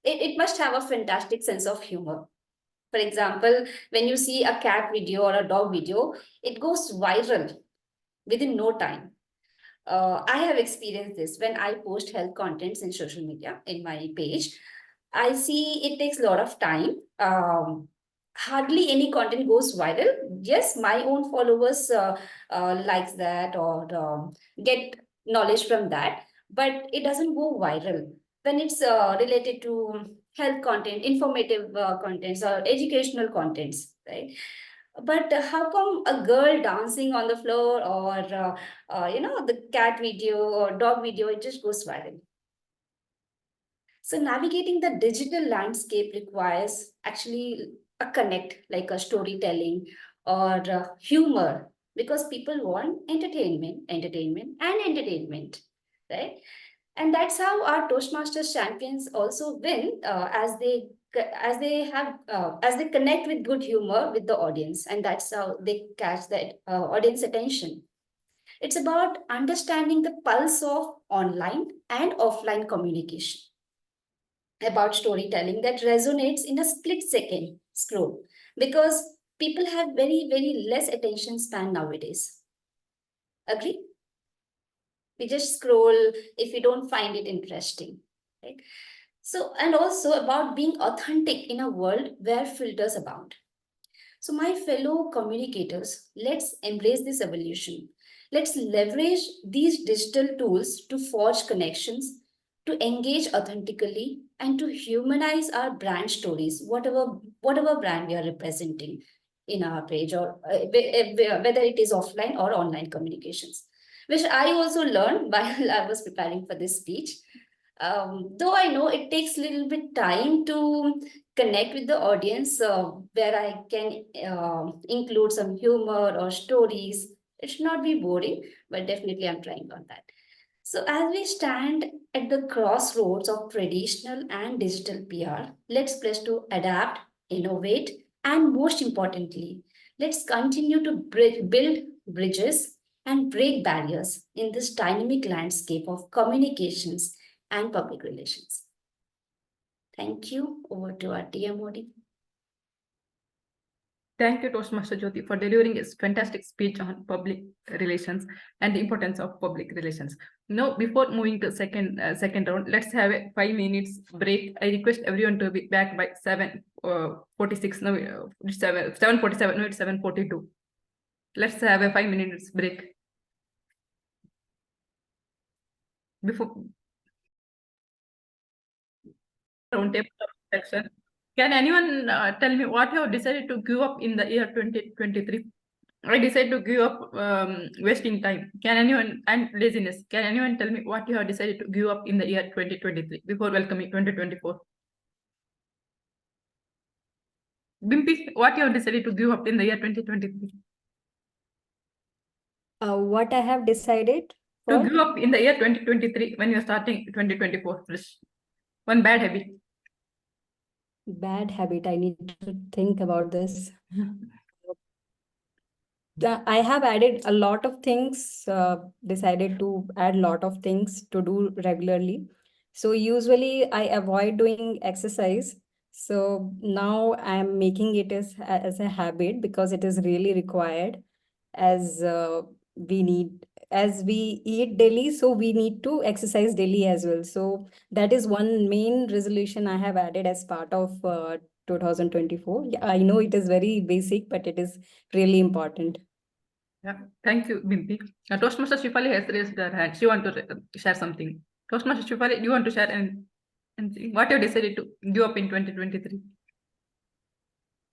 it must have a fantastic sense of humor. For example, when you see a cat video or a dog video, it goes viral within no time. I have experienced this when I post health contents in social media in my page. I see it takes a lot of time. Hardly any content goes viral. Yes, my own followers likes that or get knowledge from that, but it doesn't go viral when it's related to health content, informative contents or educational contents, right? But how come a girl dancing on the floor or the cat video or dog video, it just goes viral? So navigating the digital landscape requires actually a connect, like a storytelling or humor, because people want entertainment, right? And that's how our Toastmasters champions also win as they connect with good humor with the audience, and that's how they catch the audience attention. It's about understanding the pulse of online and offline communication. about storytelling that resonates in a split second scroll, because people have very, very less attention span nowadays. Agree? We just scroll if we don't find it interesting, right? So, and also about being authentic in a world where filters abound. So, my fellow communicators, let's embrace this evolution. Let's leverage these digital tools to forge connections, to engage authentically, and to humanize our brand stories, whatever brand we are representing in our page, or whether it is offline or online communications, which I also learned while I was preparing for this speech. Though I know it takes a little bit time to connect with the audience, where I can include some humor or stories. It should not be boring, but definitely I'm trying on that. So as we stand at the crossroads of traditional and digital PR, let's pledge to adapt, innovate, and most importantly, let's continue to build bridges and break barriers in this dynamic landscape of communications and public relations. Thank you. Over to our TMOD. Thank you, Toastmaster Jyothi, for delivering a fantastic speech on public relations and the importance of public relations. Now, before moving to second round, let's have a 5 minutes break. I request everyone to be back by 7:46. Now, 7:47. No, it's 7:42. Let's have a 5 minutes break. Before roundtable section, can anyone tell me what you have decided to give up in the year 2023? I decided to give up wasting time. Can anyone, and laziness, can anyone tell me what you have decided to give up in the year 2023 before welcoming 2024? Bimpy, what you have decided to give up in the year 2023? What I have decided to give up in the year 2023 when you're starting 2024 fresh. One bad habit. Bad habit. I need to think about this. I have added a lot of things, decided to add a lot of things to do regularly. So usually I avoid doing exercise. So now I'm making it as a habit, because it is really required, as we eat daily, so we need to exercise daily as well. So that is one main resolution I have added as part of 2024. Yeah, I know it is very basic, but it is really important. Yeah, thank you, Bimpy. Toastmaster Shaifali has raised her hand. She wants to share something. Toastmaster Shaifali, do you want to share anything? What you decided to give up in 2023?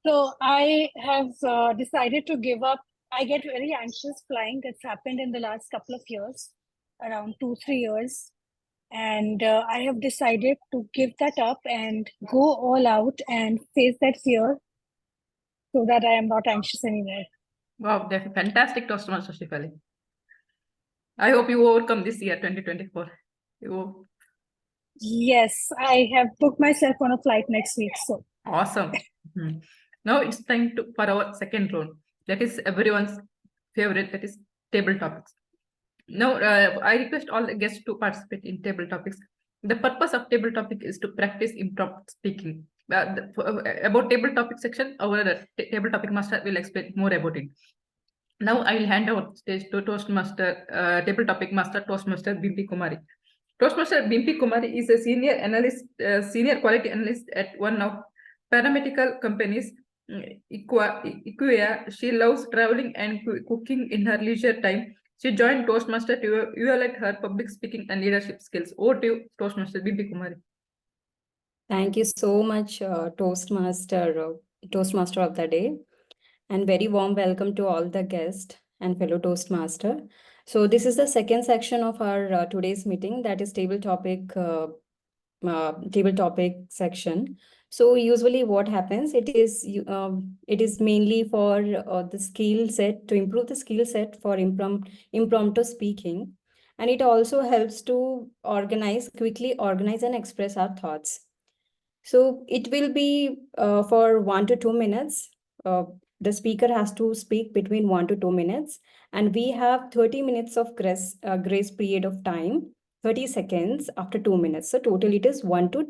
So I have decided to give up. I get very anxious flying. That's happened in the last couple of years, around 2-3 years. And I have decided to give that up and go all out and face that fear, so that I am not anxious anymore. Wow, that's fantastic, Toastmaster Shaifali. I hope you overcome this year, 2024. Yes, I have booked myself on a flight next week. So awesome. Now it's time for our second round. That is everyone's favorite, that is table topics. Now, I request all the guests to participate in table topics. The purpose of table topic is to practice impromptu speaking. About table topic section, our table topic master will explain more about it. Now I will hand over stage to Toastmaster, table topic master, Toastmaster Bimpy Kumari. Toastmaster Bimpy Kumari is a senior analyst, senior quality analyst at one of paramedical companies, Equia. She loves traveling and cooking in her leisure time. She joined Toastmaster to evaluate her public speaking and leadership skills. Over to you, Toastmaster Bimpy Kumari. Thank you so much, Toastmaster of the day, and very warm welcome to all the guests and fellow Toastmaster. So this is the second section of our today's meeting, that is table topic section. So usually what happens, it is mainly for the skill set, to improve the skill set for impromptu speaking, and it also helps to quickly organize and express our thoughts. So it will be for 1 to 2 minutes. The speaker has to speak between 1 to 2 minutes, and we have 30 minutes of grace period of time, 30 seconds after 2 minutes. So total it is 1 to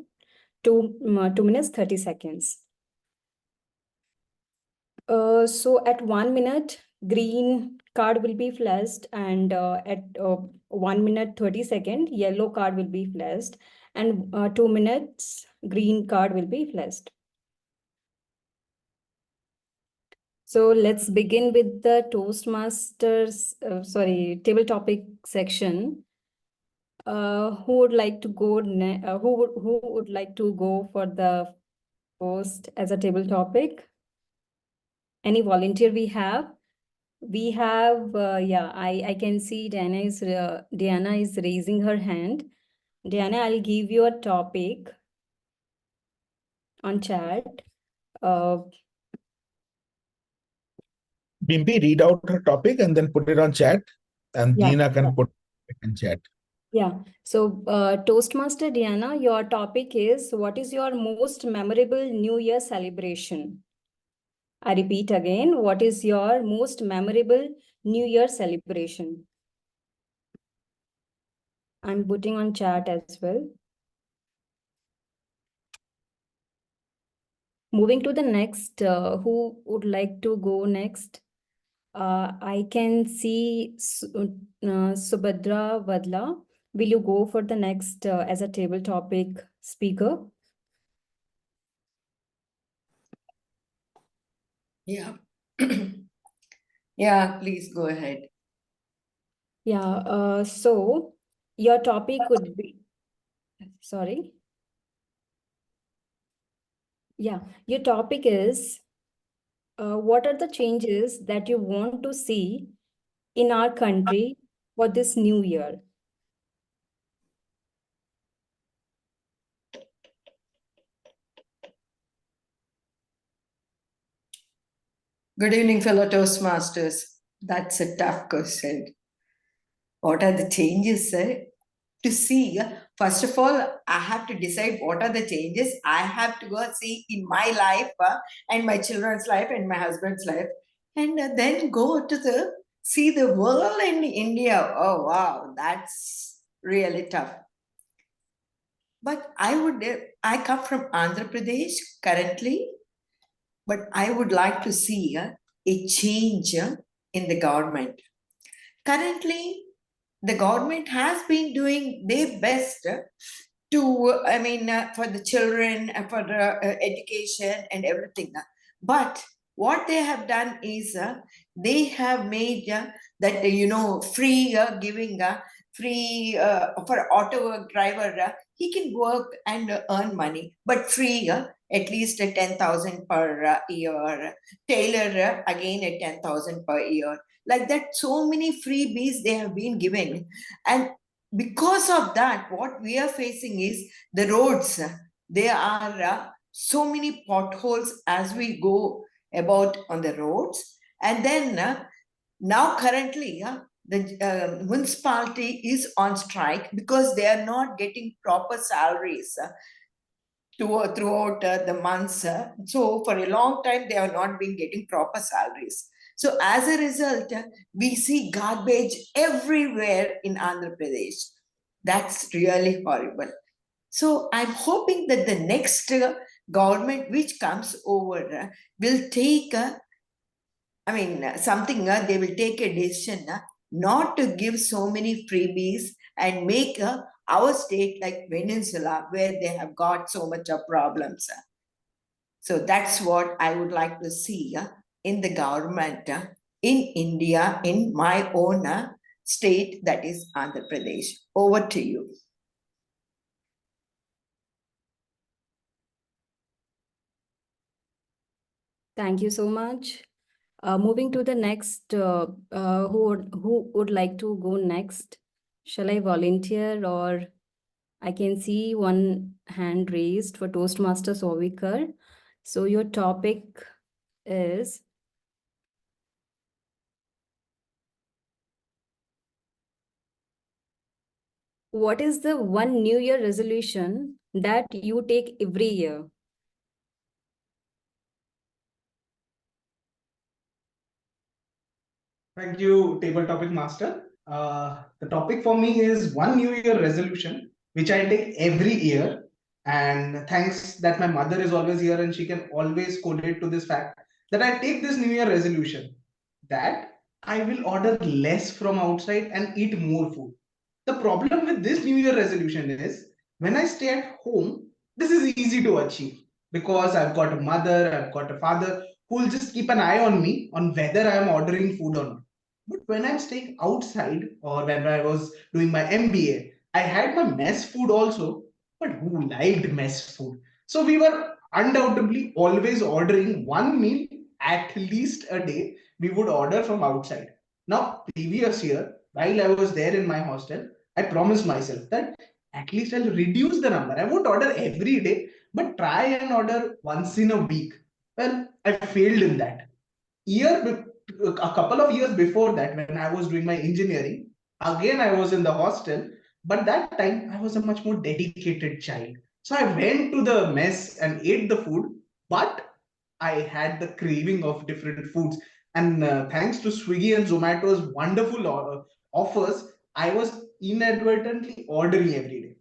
2 minutes 30 seconds. So at 1 minute, green card will be flashed, and at 1 minute 30 second, yellow card will be flashed, and 2 minutes, green card will be flashed. So let's begin with the Toastmasters, table topic section. Who would like to go? Who would like to go for the post as a table topic? Any volunteer we have? We have, I can see Diana is raising her hand. Diana, I'll give you a topic on chat. Bimpy, read out her topic and then put it on chat, and Yeah, Dina can yeah. put it in chat. Yeah. So, Toastmaster Diana, your topic is, what is your most memorable New Year celebration? I repeat again, what is your most memorable New Year celebration? I'm putting on chat as well. Moving to the next, who would like to go next? I can see Subhadra Vadla. Will you go for the next as a table topic speaker? Yeah. Yeah, please go ahead. Yeah, so your topic would be, sorry. Yeah, your topic is, what are the changes that you want to see in our country for this new year? Good evening, fellow Toastmasters. That's a tough question. What are the changes to see? First of all, I have to decide what are the changes I have to go see in my life and my children's life and my husband's life, and then go to see the world in India. Oh wow, that's really tough. But I come from Andhra Pradesh currently, but I would like to see a change in the government. Currently, the government has been doing their best for the children, for education and everything. But what they have done is they have made that, free giving free for auto driver, he can work and earn money, but free at least 10,000 per year. Tailor again at 10,000 per year. Like that, so many freebies they have been given. And because of that, what we are facing is the roads. There are so many potholes as we go about on the roads. And then now currently, the municipality is on strike because they are not getting proper salaries throughout the months. So for a long time, they are not been getting proper salaries. So as a result, we see garbage everywhere in Andhra Pradesh. That's really horrible. So I'm hoping that the next government which comes over will take, something, they will take a decision not to give so many freebies and make our state like Peninsula where they have got so much of problems. So that's what I would like to see in the government in India, in my own state, that is Andhra Pradesh. Over to you. Thank you so much. Moving to the next, who would like to go next? Shall I volunteer, or I can see one hand raised for Toastmaster Sovikar. So your topic is, what is the one New Year resolution that you take every year? Thank you, Table Topic Master. The topic for me is one New Year resolution, which I take every year. And thanks that my mother is always here and she can always correlate to this fact that I take this New Year resolution that I will order less from outside and eat more food. The problem with this New Year resolution is when I stay at home, this is easy to achieve because I've got a mother, I've got a father who will just keep an eye on me on whether I am ordering food or not. But when I'm staying outside or when I was doing my MBA, I had my mess food also, but who liked mess food? So we were undoubtedly always ordering one meal at least a day. We would order from outside. Now, previous year, while I was there in my hostel, I promised myself that at least I'll reduce the number. I won't order every day, but try and order once in a week. Well, I failed in that. A couple of years before that, when I was doing my engineering, again I was in the hostel, but that time I was a much more dedicated child. So I went to the mess and ate the food, but I had the craving of different foods. And thanks to Swiggy and Zomato's wonderful offers, I was inadvertently ordering every day.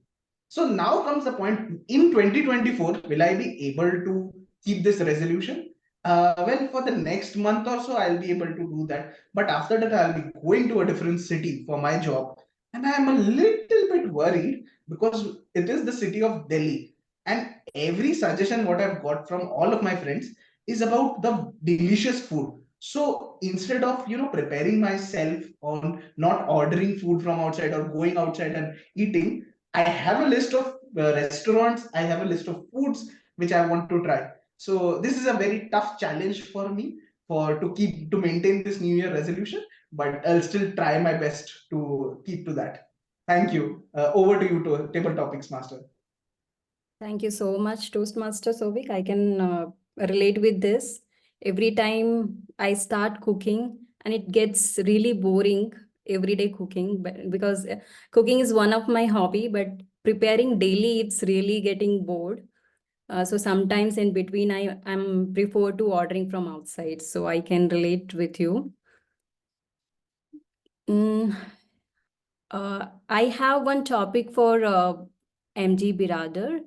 So now comes the point in 2024, will I be able to keep this resolution? Well, for the next month or so, I'll be able to do that. But after that, I'll be going to a different city for my job. And I'm a little bit worried because it is the city of Delhi. And every suggestion what I've got from all of my friends is about the delicious food. So instead of preparing myself on not ordering food from outside or going outside and eating, I have a list of restaurants, I have a list of foods which I want to try. So this is a very tough challenge for me to maintain this New Year resolution, but I'll still try my best to keep to that. Thank you. Over to you, to Table Topics Master. Thank you so much, Toastmaster Sovik. I can relate with this. Every time I start cooking and it gets really boring, everyday cooking, because cooking is one of my hobby, but preparing daily, it's really getting bored. So sometimes in between, I'm prefer to ordering from outside. So I can relate with you. I have one topic for MG Biradar.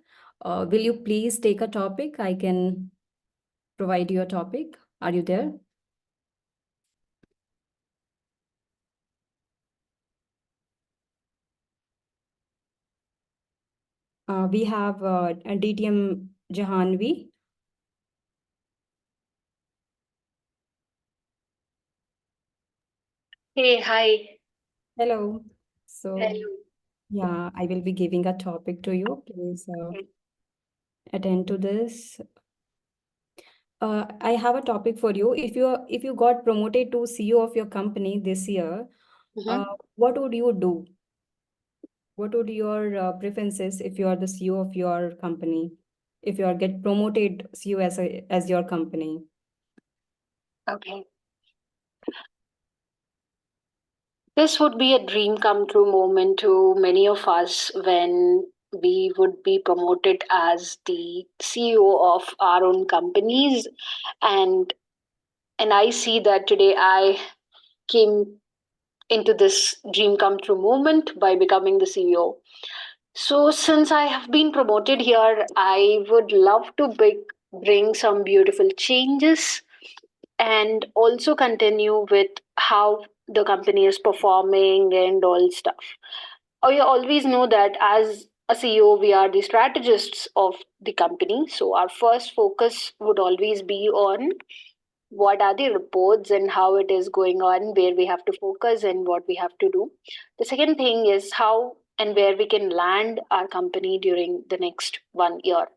Will you please take a topic? I can provide you a topic. Are you there? We have DTM Jahanvi. Hey, hi. Hello. So, Hello. yeah, I will be giving a topic to you. Please attend to this. I have a topic for you. If you got promoted to CEO of your company this year, what would you do? What would your preferences if you are the CEO of your company? If you are get promoted CEO as your company? Okay. This would be a dream come true moment to many of us when we would be promoted as the CEO of our own companies. And I see that today I came into this dream come true moment by becoming the CEO. So since I have been promoted here, I would love to bring some beautiful changes and also continue with how the company is performing and all stuff. I always know that as a CEO, we are the strategists of the company. So our first focus would always be on what are the reports and how it is going on, where we have to focus and what we have to do. The second thing is how and where we can land our company during the next 1 year.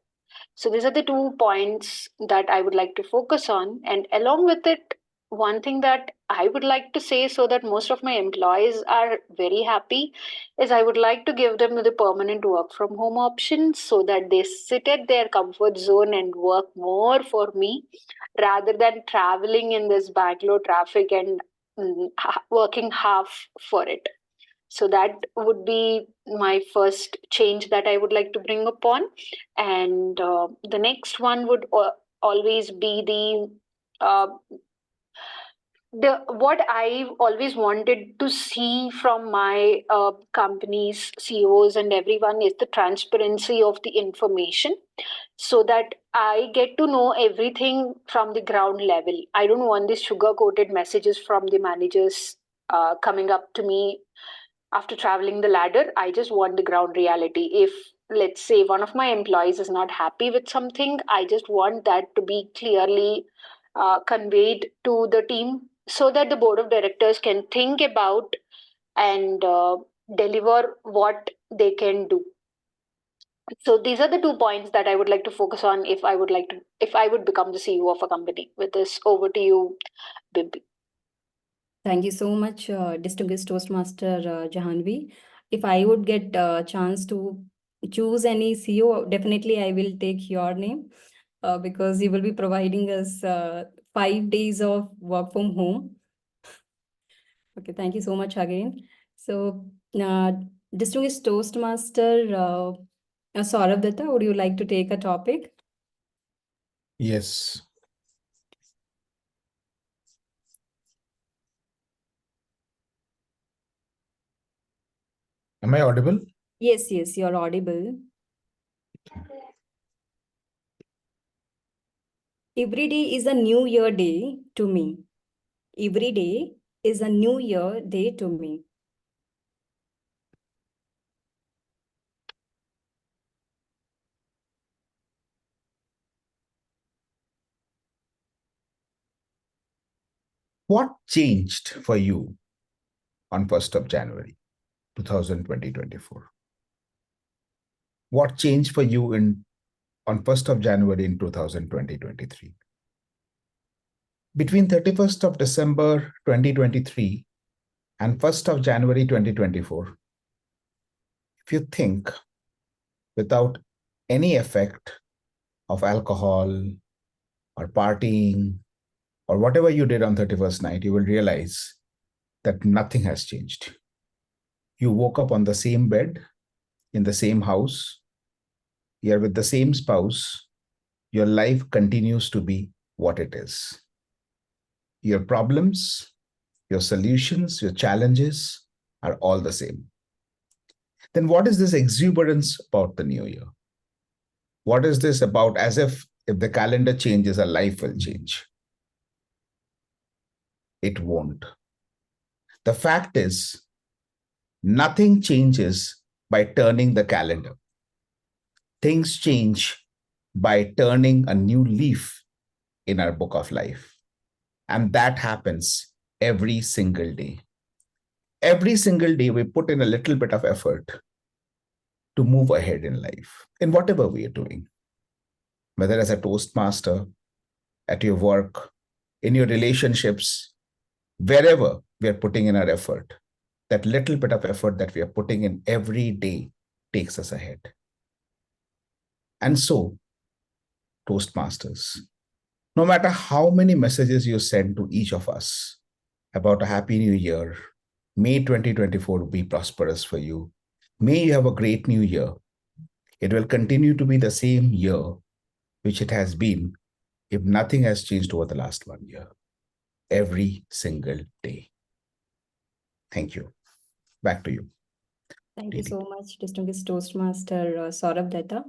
So these are the 2 points that I would like to focus on. And along with it, one thing that I would like to say so that most of my employees are very happy is I would like to give them the permanent work from home option so that they sit at their comfort zone and work more for me rather than traveling in this Bangalore traffic and working half for it. So that would be my first change that I would like to bring upon. And the next one would always be the what I've always wanted to see from my companies, CEOs, and everyone is the transparency of the information, so that I get to know everything from the ground level. I don't want these sugar-coated messages from the managers coming up to me after traveling the ladder. I just want the ground reality. If, let's say, one of my employees is not happy with something, I just want that to be clearly conveyed to the team, so that the board of directors can think about and deliver what they can do. So these are the 2 points that I would like to focus on if I would become the CEO of a company. With this, over to you, Bimpy. Thank you so much, distinguished Toastmaster Jahanvi. If I would get a chance to choose any CEO, definitely I will take your name because you will be providing us 5 days of work from home. Okay, thank you so much again. So, distinguished Toastmaster Sourav Dutta, would you like to take a topic? Yes. Am I audible? Yes, you're audible. Every day is a new year day to me. Every day is a new year day to me. What changed for you on 1st of January 2024? What changed for you on 1st of January in 2023? Between 31st of December 2023 and 1st of January 2024, if you think without any effect of alcohol or partying or whatever you did on 31st night, you will realize that nothing has changed. You woke up on the same bed, in the same house, you're with the same spouse, your life continues to be what it is. Your problems, your solutions, your challenges are all the same. Then what is this exuberance about the new year? What is this about as if the calendar changes, our life will change? It won't. The fact is, nothing changes by turning the calendar. Things change by turning a new leaf in our book of life. And that happens every single day. Every single day, we put in a little bit of effort to move ahead in life, in whatever we are doing, whether as a Toastmaster, at your work, in your relationships, wherever we are putting in our effort. That little bit of effort that we are putting in every day takes us ahead. And so, Toastmasters, no matter how many messages you send to each of us about a happy new year, may 2024 be prosperous for you. May you have a great new year. It will continue to be the same year which it has been if nothing has changed over the last 1 year. Every single day. Thank you. Back to you. Thank you so much, distinguished Toastmaster Sourav Dutta.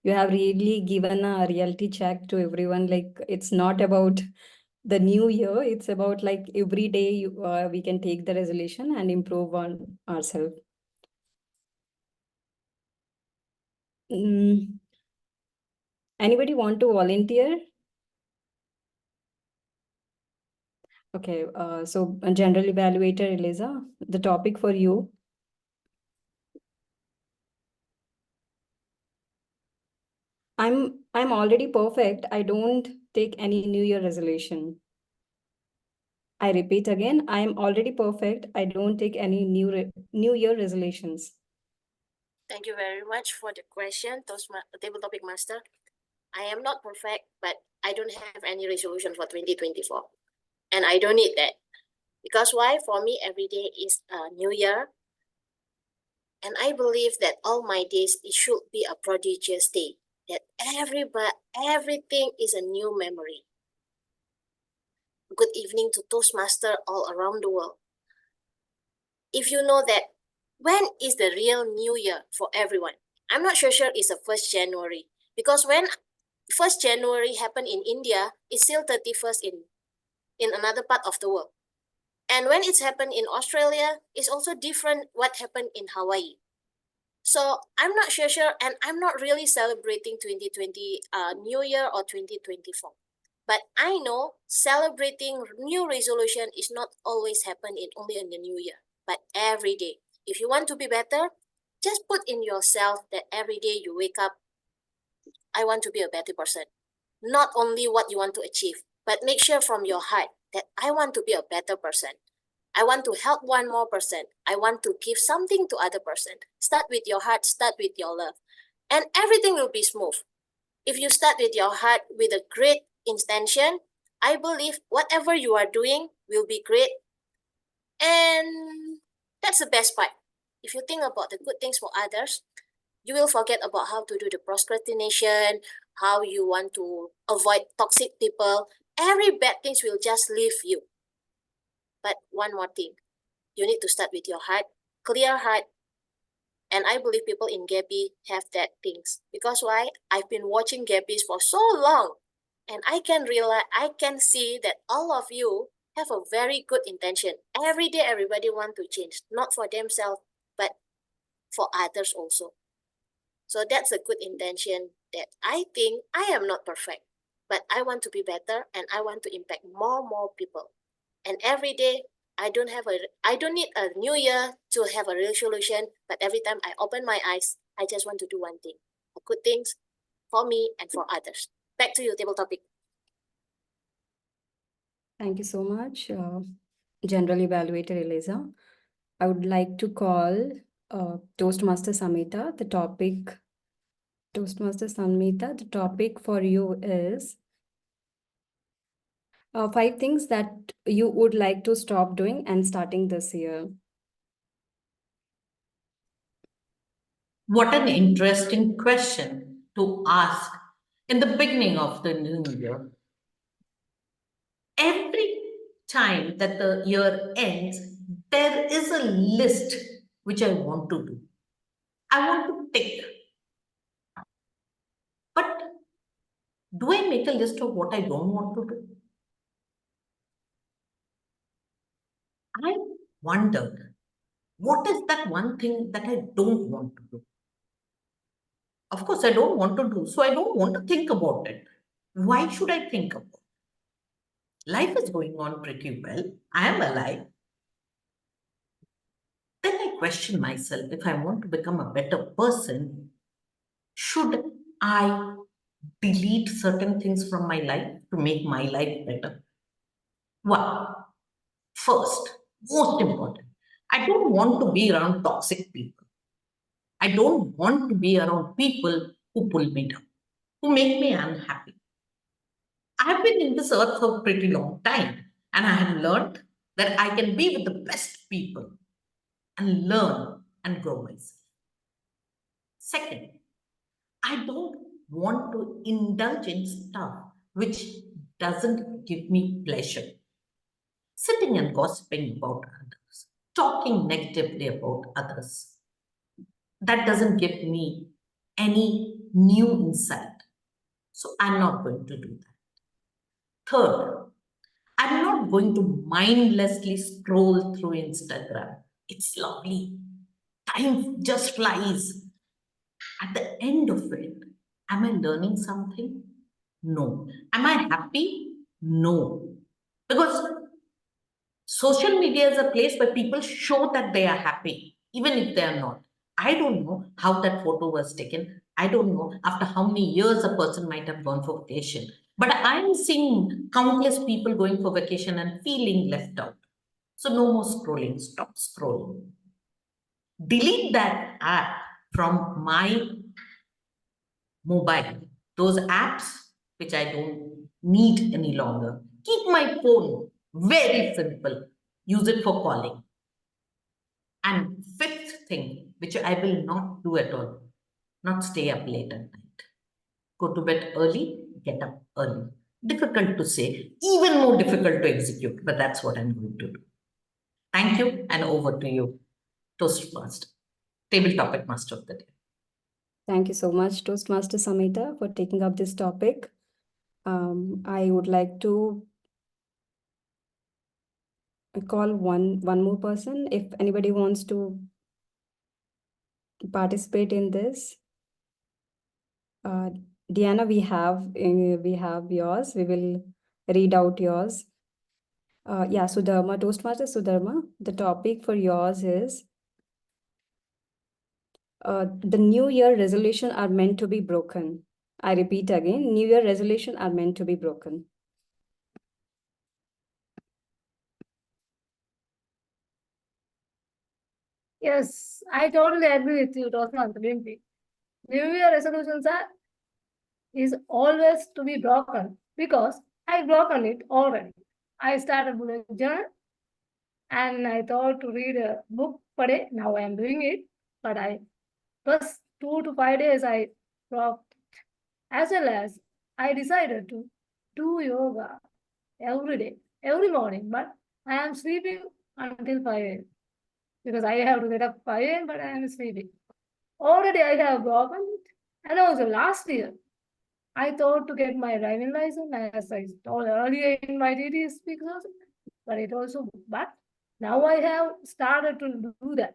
You have really given a reality check to everyone. Like, it's not about the new year. It's about like every day we can take the resolution and improve on ourselves. Anybody want to volunteer? Okay, so General Evaluator Eliza, the topic for you. I'm already perfect. I don't take any New Year resolution. I repeat again, I am already perfect. I don't take any New Year resolutions. Thank you very much for the question, Table Topic Master. I am not perfect, but I don't have any resolution for 2024. And I don't need that. Because why? For me, every day is a new year. And I believe that all my days, it should be a prodigious day. That everything is a new memory. good evening to Toastmaster all around the world. If you know that, when is the real New Year for everyone? I'm not sure it's the 1st January, because when 1st January happened in India, it's still 31st in another part of the world. And when it's happened in Australia, it's also different what happened in Hawaii. So I'm not sure, and I'm not really celebrating 2020 New Year or 2024. But I know celebrating new resolution is not always happen only in the New Year, but every day. If you want to be better, just put in yourself that every day you wake up, I want to be a better person. Not only what you want to achieve, but make sure from your heart that I want to be a better person. I want to help one more person. I want to give something to other person. Start with your heart, start with your love. And everything will be smooth. If you start with your heart with a great intention, I believe whatever you are doing will be great. And that's the best part. If you think about the good things for others, you will forget about how to do the procrastination, how you want to avoid toxic people. Every bad things will just leave you. But one more thing, you need to start with your heart, clear heart. And I believe people in Gabbys have that things. Because why? I've been watching Gabbys for so long. And I can see that all of you have a very good intention. Every day, everybody want to change, not for themselves, but for others also. So that's a good intention that I think I am not perfect, but I want to be better and I want to impact more people. And every day, I don't need a new year to have a resolution, but every time I open my eyes, I just want to do one thing, good things for me and for others. Back to you, table topic. Thank you so much, General Evaluator Eliza. I would like to call Toastmaster Samita. The topic for you is 5 things that you would like to stop doing and starting this year. What an interesting question to ask in the beginning of the new year. Every time that the year ends, there is a list which I want to do. I want to tick. But do I make a list of what I don't want to do? I wondered, what is that one thing that I don't want to do? Of course, I don't want to do, so I don't want to think about it. Why should I think about it? Life is going on pretty well. I am alive. Then I question myself, if I want to become a better person, should I delete certain things from my life to make my life better? Well, first, most important, I don't want to be around toxic people. I don't want to be around people who pull me down, who make me unhappy. I've been in this earth for a pretty long time, and I have learned that I can be with the best people and learn and grow myself. Second, I don't want to indulge in stuff which doesn't give me pleasure. Sitting and gossiping about others, talking negatively about others, that doesn't give me any new insight. So I'm not going to do that. Third, I'm not going to mindlessly scroll through Instagram. It's lovely. Time just flies. At the end of it, am I learning something? No. Am I happy? No. Because social media is a place where people show that they are happy, even if they are not. I don't know how that photo was taken. I don't know after how many years a person might have gone for vacation. But I'm seeing countless people going for vacation and feeling left out. So no more scrolling. Stop scrolling. Delete that app from my mobile. Those apps which I don't need any longer. Keep my phone very simple. Use it for calling. And fifth thing, which I will not do at all, not stay up late at night. Go to bed early, get up early. difficult to say, even more difficult to execute, but that's what I'm going to do. Thank you, and over to you, Toastmaster, table topic master of the day. Thank you so much, Toastmaster Samita, for taking up this topic. I would like to call one more person if anybody wants to participate in this. Diana, we have yours. We will read out yours. Yeah, Sudharma, Toastmaster Sudharma, the topic for yours is the New Year resolution are meant to be broken. I repeat again, New Year resolution are meant to be broken. Yes, I totally agree with you, Toastmaster Bimpy. New Year resolutions is always to be broken because I broken it already. I started bullet journal and I thought to read a book per day. Now I am doing it, but first 2 to 5 days I dropped. As well as I decided to do yoga every day, every morning, but I am sleeping until 5 a.m. because I have to get up 5 a.m. but I am sleeping. Already I have broken it. And also last year, I thought to get my driving license as I told earlier in my DD speaks also, but now I have started to do that.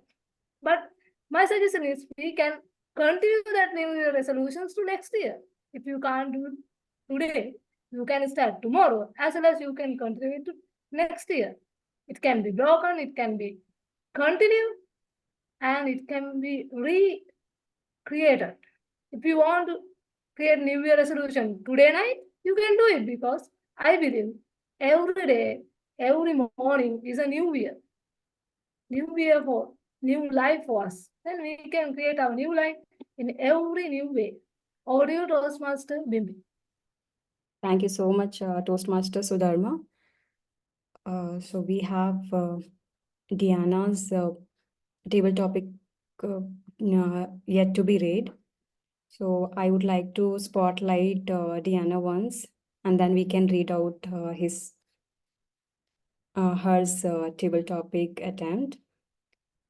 But my suggestion is we can continue that New Year resolutions to next year. If you can't do it today, you can start tomorrow, as well as you can continue it to next year. It can be broken, it can be continued, and it can be recreated. If you want to create New Year resolution today night, you can do it because I believe every day, every morning is a new year. New year for new life for us. Then we can create our new life in every new way. Audio Toastmaster Bimpy. Thank you so much, Toastmaster Sudharma. So we have Diana's table topic yet to be read. So I would like to spotlight Diana once, and then we can read out hers table topic attempt.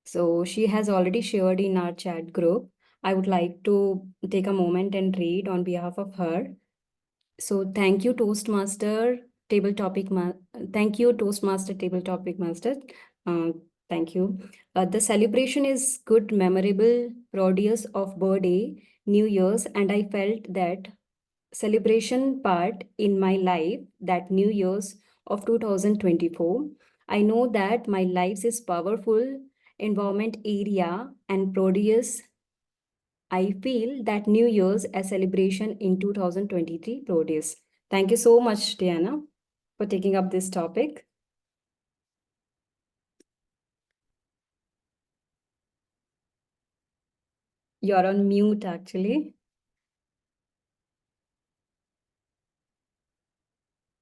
So she has already shared in our chat group. I would like to take a moment and read on behalf of her. So thank you, Toastmaster table topic. Thank you, Toastmaster table topic master. Thank you. The celebration is good, memorable, prodigious of birthday, New Year's, and I felt that celebration part in my life, that New Year's of 2024. I know that my life is powerful, environment area, and prodigious. I feel that New Year's a celebration in 2023 prodigious. Thank you so much, Diana, for taking up this topic. You're on mute, actually.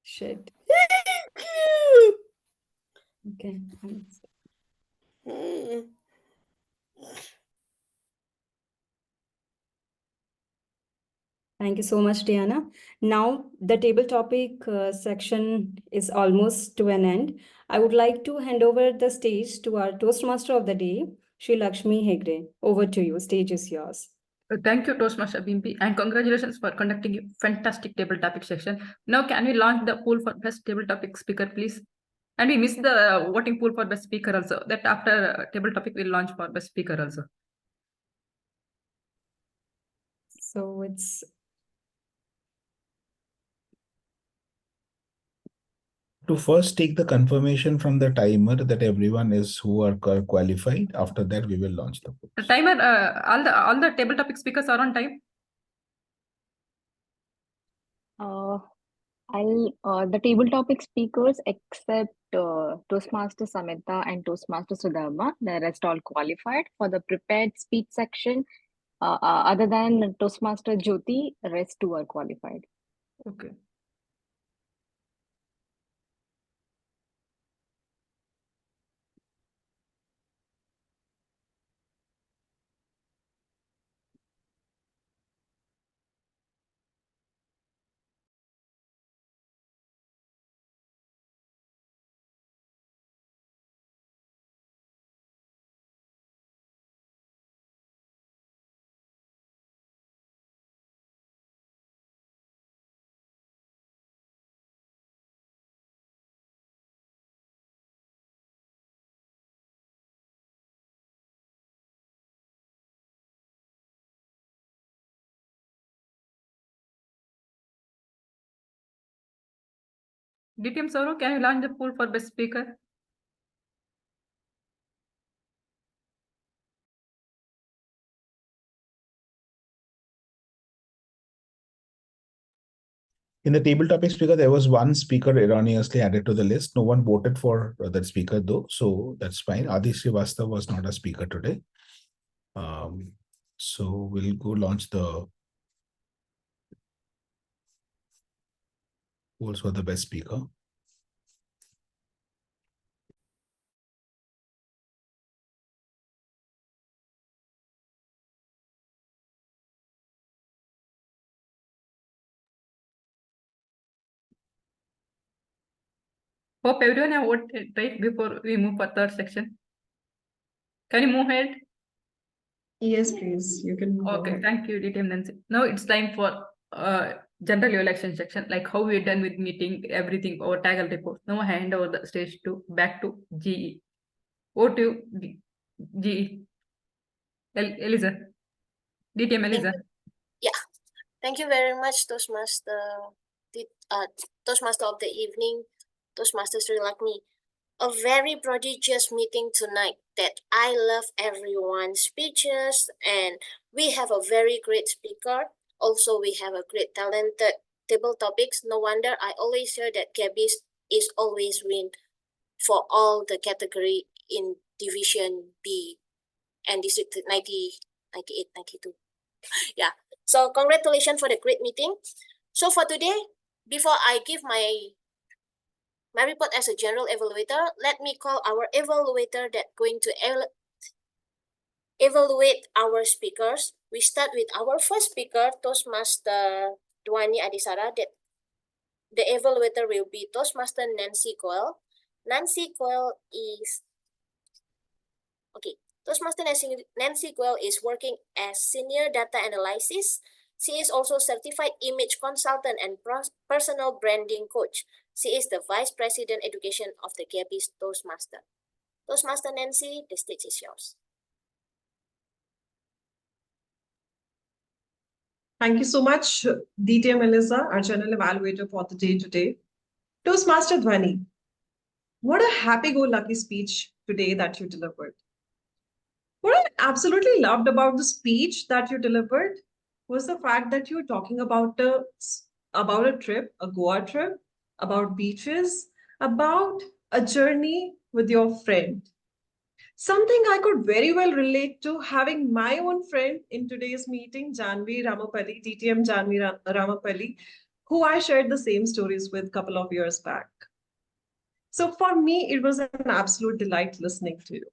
Shit. Okay. Thank you so much, Diana. Now, the table topic section is almost to an end. I would like to hand over the stage to our Toastmaster of the day, Shrilakshmi Hegde. Over to you. Stage is yours. Thank you, Toastmaster Bimpy, and congratulations for conducting a fantastic table topic section. Now, can we launch the poll for best table topic speaker, please? And we missed the voting pool for best speaker also. That after table topic, we'll launch for best speaker also. So it's to first take the confirmation from the timer that everyone is who are qualified. After that, we will launch the poll. The timer, all the table topic speakers are on time. The table topic speakers except Toastmaster Samita and Toastmaster Sudharma, the rest all qualified. For the prepared speech section, other than Toastmaster Jyothi, rest two are qualified. Okay. DTM Sourav, can you launch the poll for best speaker? In the table topic speaker, there was one speaker erroneously added to the list. No one voted for that speaker though, so that's fine. Adi Srivastava was not a speaker today. So we'll go launch the polls for the best speaker. Hope everyone have voted right before we move for third section. Can you move ahead? Yes, please. You can move Okay, ahead. thank you, DTM Nancy. Now it's time for general election section, like how we're done with meeting everything over TAGL report. Now I hand over the stage back to GE. Over to you, GE. Eliza. DTM Eliza. Yeah, thank you very much, Toastmaster. Toastmaster of the evening, Toastmaster Shrilakshmi. A very prodigious meeting tonight that I love everyone's speeches, and we have a very great speaker. Also, we have a great talented table topics. No wonder I always hear that Gabbys is always win for all the category in Division B and District 90, 98, 92. Yeah, so congratulations for the great meeting. So for today, before I give my report as a general evaluator, let me call our evaluator that going to evaluate our speakers. We start with our first speaker, Toastmaster Dhwani Adesara. That the evaluator will be Toastmaster Nancy Goel. Nancy Goel is Toastmaster Nancy Goel is working as senior data analysis. She is also certified image consultant and personal branding coach. She is the Vice President Education of the Gabbys Toastmaster. Toastmaster Nancy, the stage is yours. Thank you so much, DTM Eliza, our general evaluator for the day today. Toastmaster Dhwani, what a happy-go-lucky speech today that you delivered. What I absolutely loved about the speech that you delivered was the fact that you were talking about a trip, a Goa trip, about beaches, about a journey with your friend. Something I could very well relate to, having my own friend in today's meeting, Janvi Ramapalli, TTM Janvi Ramapalli, who I shared the same stories with a couple of years back. So for me, it was an absolute delight listening to you.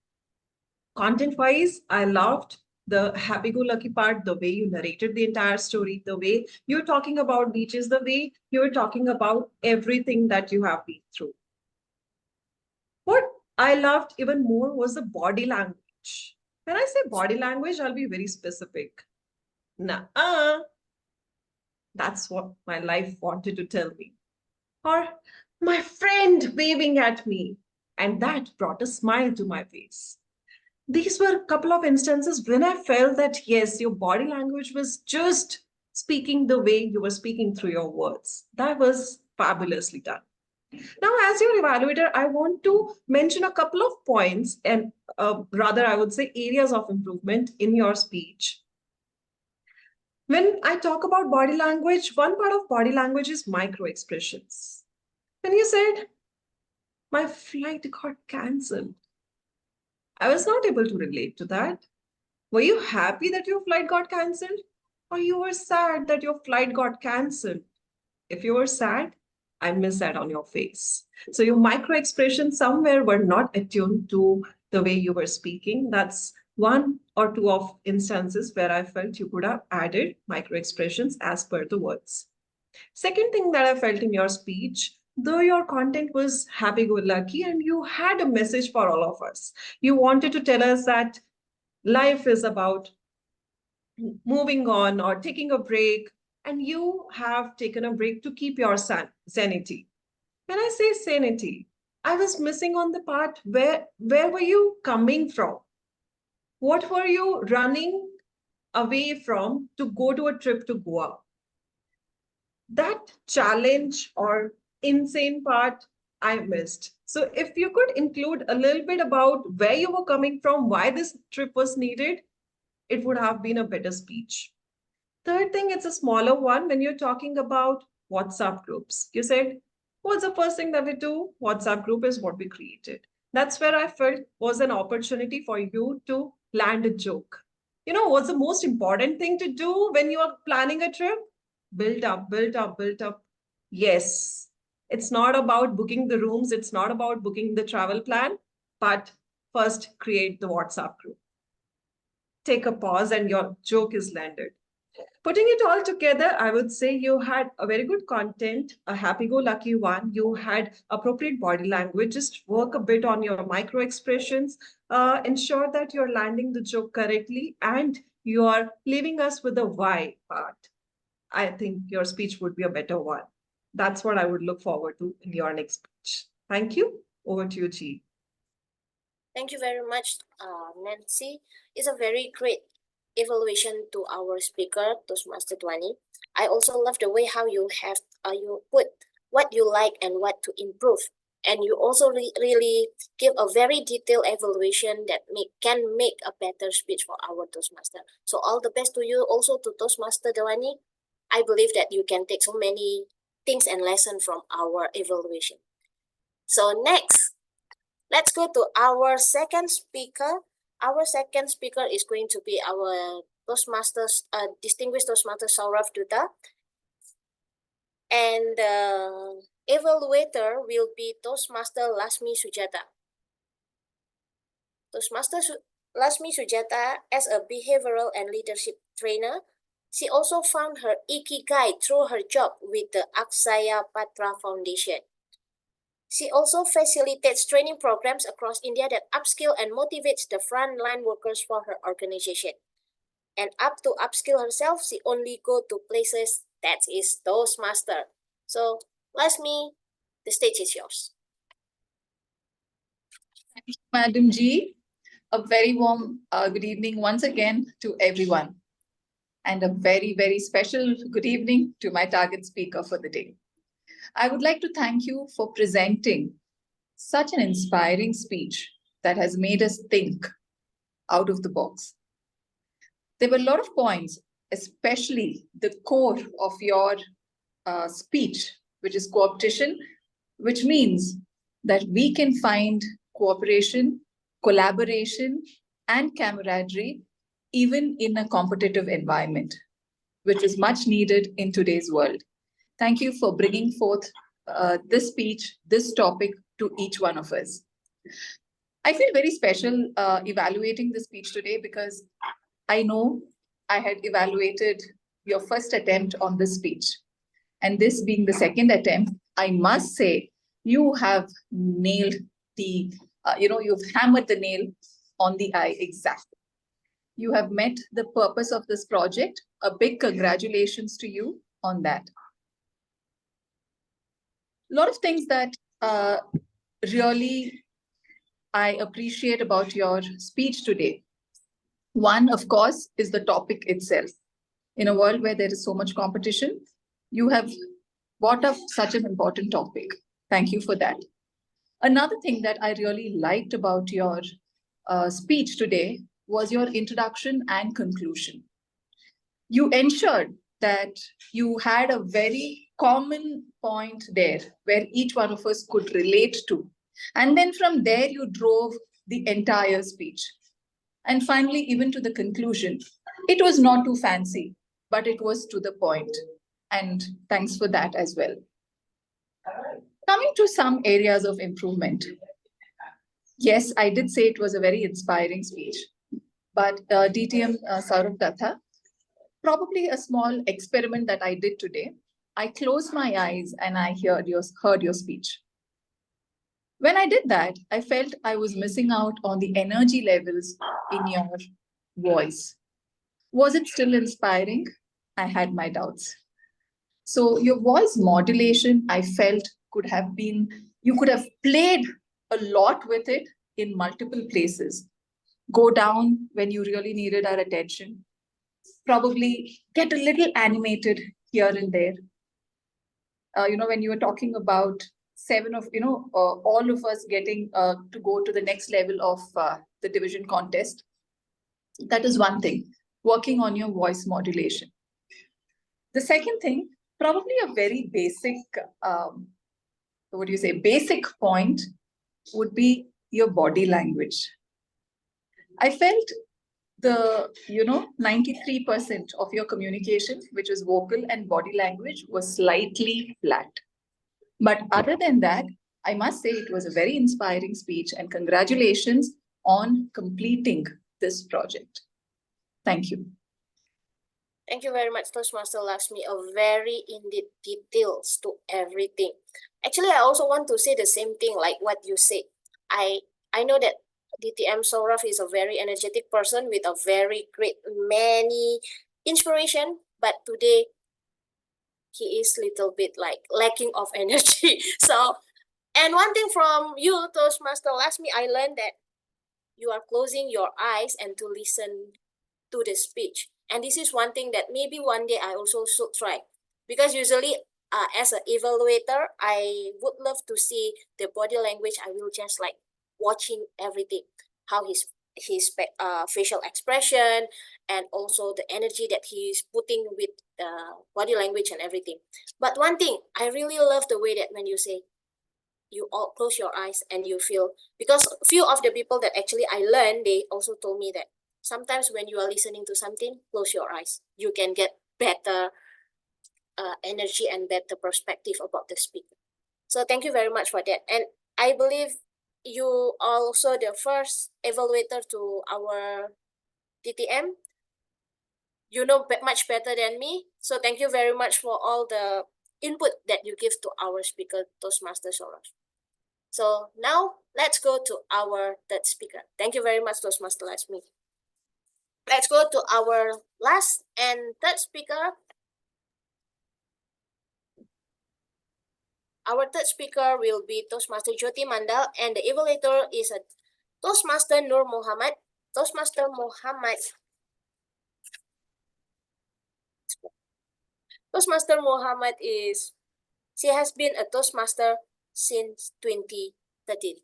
Content-wise, I loved the happy-go-lucky part, the way you narrated the entire story, the way you're talking about beaches, the way you're talking about everything that you have been through. What I loved even more was the body language. When I say body language, I'll be very specific. That's what my life wanted to tell me. Or my friend waving at me, and that brought a smile to my face. These were a couple of instances when I felt that, yes, your body language was just speaking the way you were speaking through your words. That was fabulously done. Now, as your evaluator, I want to mention a couple of points and rather, I would say areas of improvement in your speech. When I talk about body language, one part of body language is micro expressions. When you said, my flight got cancelled, I was not able to relate to that. Were you happy that your flight got cancelled? Or you were sad that your flight got cancelled? If you were sad, I miss that on your face. So your micro expressions somewhere were not attuned to the way you were speaking. That's one or two of instances where I felt you could have added micro expressions as per the words. Second thing that I felt in your speech, though your content was happy-go-lucky and you had a message for all of us, you wanted to tell us that life is about moving on or taking a break, and you have taken a break to keep your sanity. When I say sanity, I was missing on the part where were you coming from? What were you running away from to go to a trip to Goa? That challenge or insane part I missed. So if you could include a little bit about where you were coming from, why this trip was needed, it would have been a better speech. Third thing, it's a smaller one when you're talking about WhatsApp groups. You said, what's the first thing that we do? WhatsApp group is what we created. That's where I felt was an opportunity for you to land a joke. You know, what's the most important thing to do when you are planning a trip? Build up, build up, build up. Yes, it's not about booking the rooms, it's not about booking the travel plan, but first create the WhatsApp group. Take a pause and your joke is landed. Putting it all together, I would say you had a very good content, a happy-go-lucky one. You had appropriate body language. Just work a bit on your micro expressions. Ensure that you're landing the joke correctly and you are leaving us with the why part. I think your speech would be a better one. That's what I would look forward to in your next speech. Thank you. Over to you, G. Thank you very much, Nancy. It's a very great evaluation to our speaker, Toastmaster Dhwani. I also love the way how you have you put what you like and what to improve. And you also really give a very detailed evaluation that can make a better speech for our Toastmaster. So all the best to you, also to Toastmaster Dhwani. I believe that you can take so many things and lessons from our evaluation. So next, let's go to our second speaker. Our second speaker is going to be our Toastmasters, distinguished Toastmaster Sourav Dutta. And the evaluator will be Toastmaster Lakshmi Sujatha. Toastmaster Lakshmi Sujatha, as a behavioral and leadership trainer, she also found her ikigai through her job with the Akshaya Patra Foundation. She also facilitates training programs across India that upskill and motivates the frontline workers for her organization. And up to upskill herself, she only go to places that is Toastmaster. So, Lakshmi, the stage is yours. Thank you, Madam G. A very warm good evening once again to everyone. And a very, very special good evening to my target speaker for the day. I would like to thank you for presenting such an inspiring speech that has made us think out of the box. There were a lot of points, especially the core of your speech, which is coopetition, which means that we can find cooperation, collaboration, and camaraderie even in a competitive environment, which is much needed in today's world. Thank you for bringing forth this speech, this topic to each one of us. I feel very special evaluating this speech today because I know I had evaluated your first attempt on this speech. And this being the second attempt, I must say you have nailed the, you've hammered the nail on the eye exactly. You have met the purpose of this project. A big congratulations to you on that. A lot of things that really I appreciate about your speech today. One, of course, is the topic itself. In a world where there is so much competition, you have brought up such an important topic. Thank you for that. Another thing that I really liked about your speech today was your introduction and conclusion. You ensured that you had a very common point there where each one of us could relate to. And then from there, you drove the entire speech. And finally, even to the conclusion, it was not too fancy, but it was to the point. And thanks for that as well. Coming to some areas of improvement. Yes, I did say it was a very inspiring speech, but DTM Sourav Dutta, probably a small experiment that I did today. I closed my eyes and I heard your speech. When I did that, I felt I was missing out on the energy levels in your voice. Was it still inspiring? I had my doubts. So your voice modulation, I felt could have been, you could have played a lot with it in multiple places. Go down when you really needed our attention. Probably get a little animated here and there. when you were talking about all of us getting to go to the next level of the division contest. That is one thing, working on your voice modulation. The second thing, probably a very basic, basic point would be your body language. I felt the 93% of your communication, which was vocal and body language, was slightly flat. But other than that, I must say it was a very inspiring speech, and congratulations on completing this project. Thank you. Thank you very much, Toastmaster Lakshmi. A very in-depth details to everything. Actually, I also want to say the same thing like what you said. I know that DTM Sourav is a very energetic person with a very great many inspiration, but today he is little bit like lacking of energy. So, and one thing from you, Toastmaster Lakshmi, I learned that you are closing your eyes and to listen to the speech. And this is one thing that maybe one day I also should try. Because usually as an evaluator, I would love to see the body language. I will just like watching everything, how his facial expression and also the energy that he's putting with the body language and everything. But one thing, I really love the way that when you say, you all close your eyes and you feel, because few of the people that actually I learned, they also told me that sometimes when you are listening to something, close your eyes. You can get better energy and better perspective about the speaker. So thank you very much for that. And I believe you are also the first evaluator to our DTM. You know much better than me. So thank you very much for all the input that you give to our speaker, Toastmaster Sourav. So now let's go to our third speaker. Thank you very much, Toastmaster Lakshmi. Let's go to our last and third speaker. Our third speaker will be Toastmaster Jyothi Mandal, and the evaluator is a Toastmaster Noor Mohammad. Toastmaster Mohammad. Toastmaster Mohammad she has been a Toastmaster since 2013.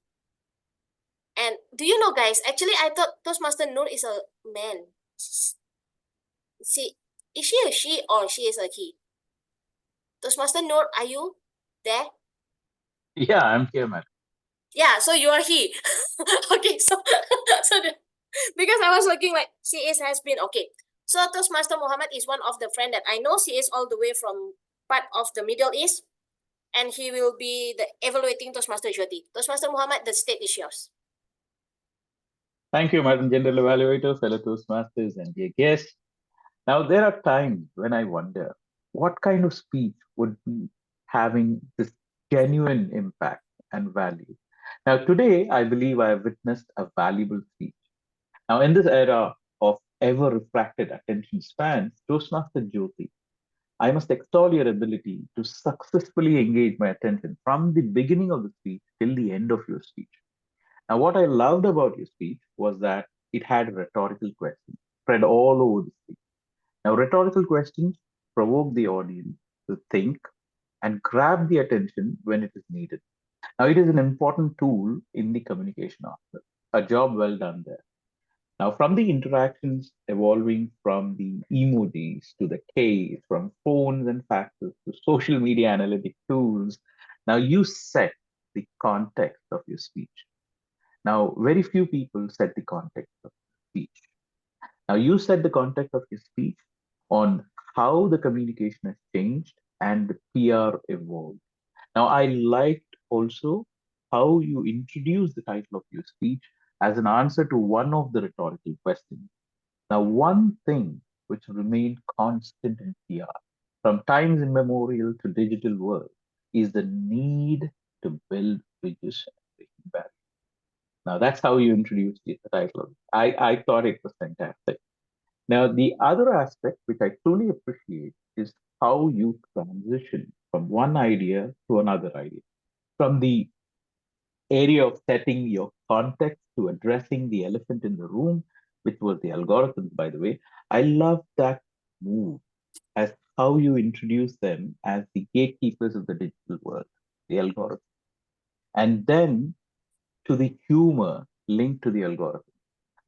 And do you know, guys, actually I thought Toastmaster Noor is a man. Is she a she or she is a he? Toastmaster Noor, are you there? Yeah, I'm here, madam. Yeah, so you are he. Okay, so because I was looking like has been okay. So Toastmaster Mohammad is one of the friend that I know. She is all the way from part of the Middle East, and he will be the evaluating Toastmaster Jyothi. Toastmaster Mohammad, the stage is yours. Thank you, Madam General Evaluator, fellow Toastmasters, and dear guests. Now, there are times when I wonder what kind of speech would be having this genuine impact and value. Now, today, I believe I have witnessed a valuable speech. Now, in this era of ever-refracted attention spans, Toastmaster Jyothi, I must extol your ability to successfully engage my attention from the beginning of the speech till the end of your speech. Now, what I loved about your speech was that it had rhetorical questions spread all over the speech. Now, rhetorical questions provoke the audience to think and grab the attention when it is needed. Now, it is an important tool in the communication arsenal. A job well done there. Now, from the interactions evolving from the emojis to the Ks, from phones and faxes to social media analytic tools, now you set the context of your speech. Now, very few people set the context of speech. Now, you set the context of your speech on how the communication has changed and the PR evolved. Now, I liked also how you introduced the title of your speech as an answer to one of the rhetorical questions. Now, one thing which remained constant in PR from times immemorial to digital world is the need to build bridges and breaking barriers. Now, that's how you introduced the title. I thought it was fantastic. Now, the other aspect which I truly appreciate is how you transition from one idea to another idea, from the area of setting your context to addressing the elephant in the room, which was the algorithms, by the way. I love that move as how you introduce them as the gatekeepers of the digital world, the algorithm, and then to the humor linked to the algorithm.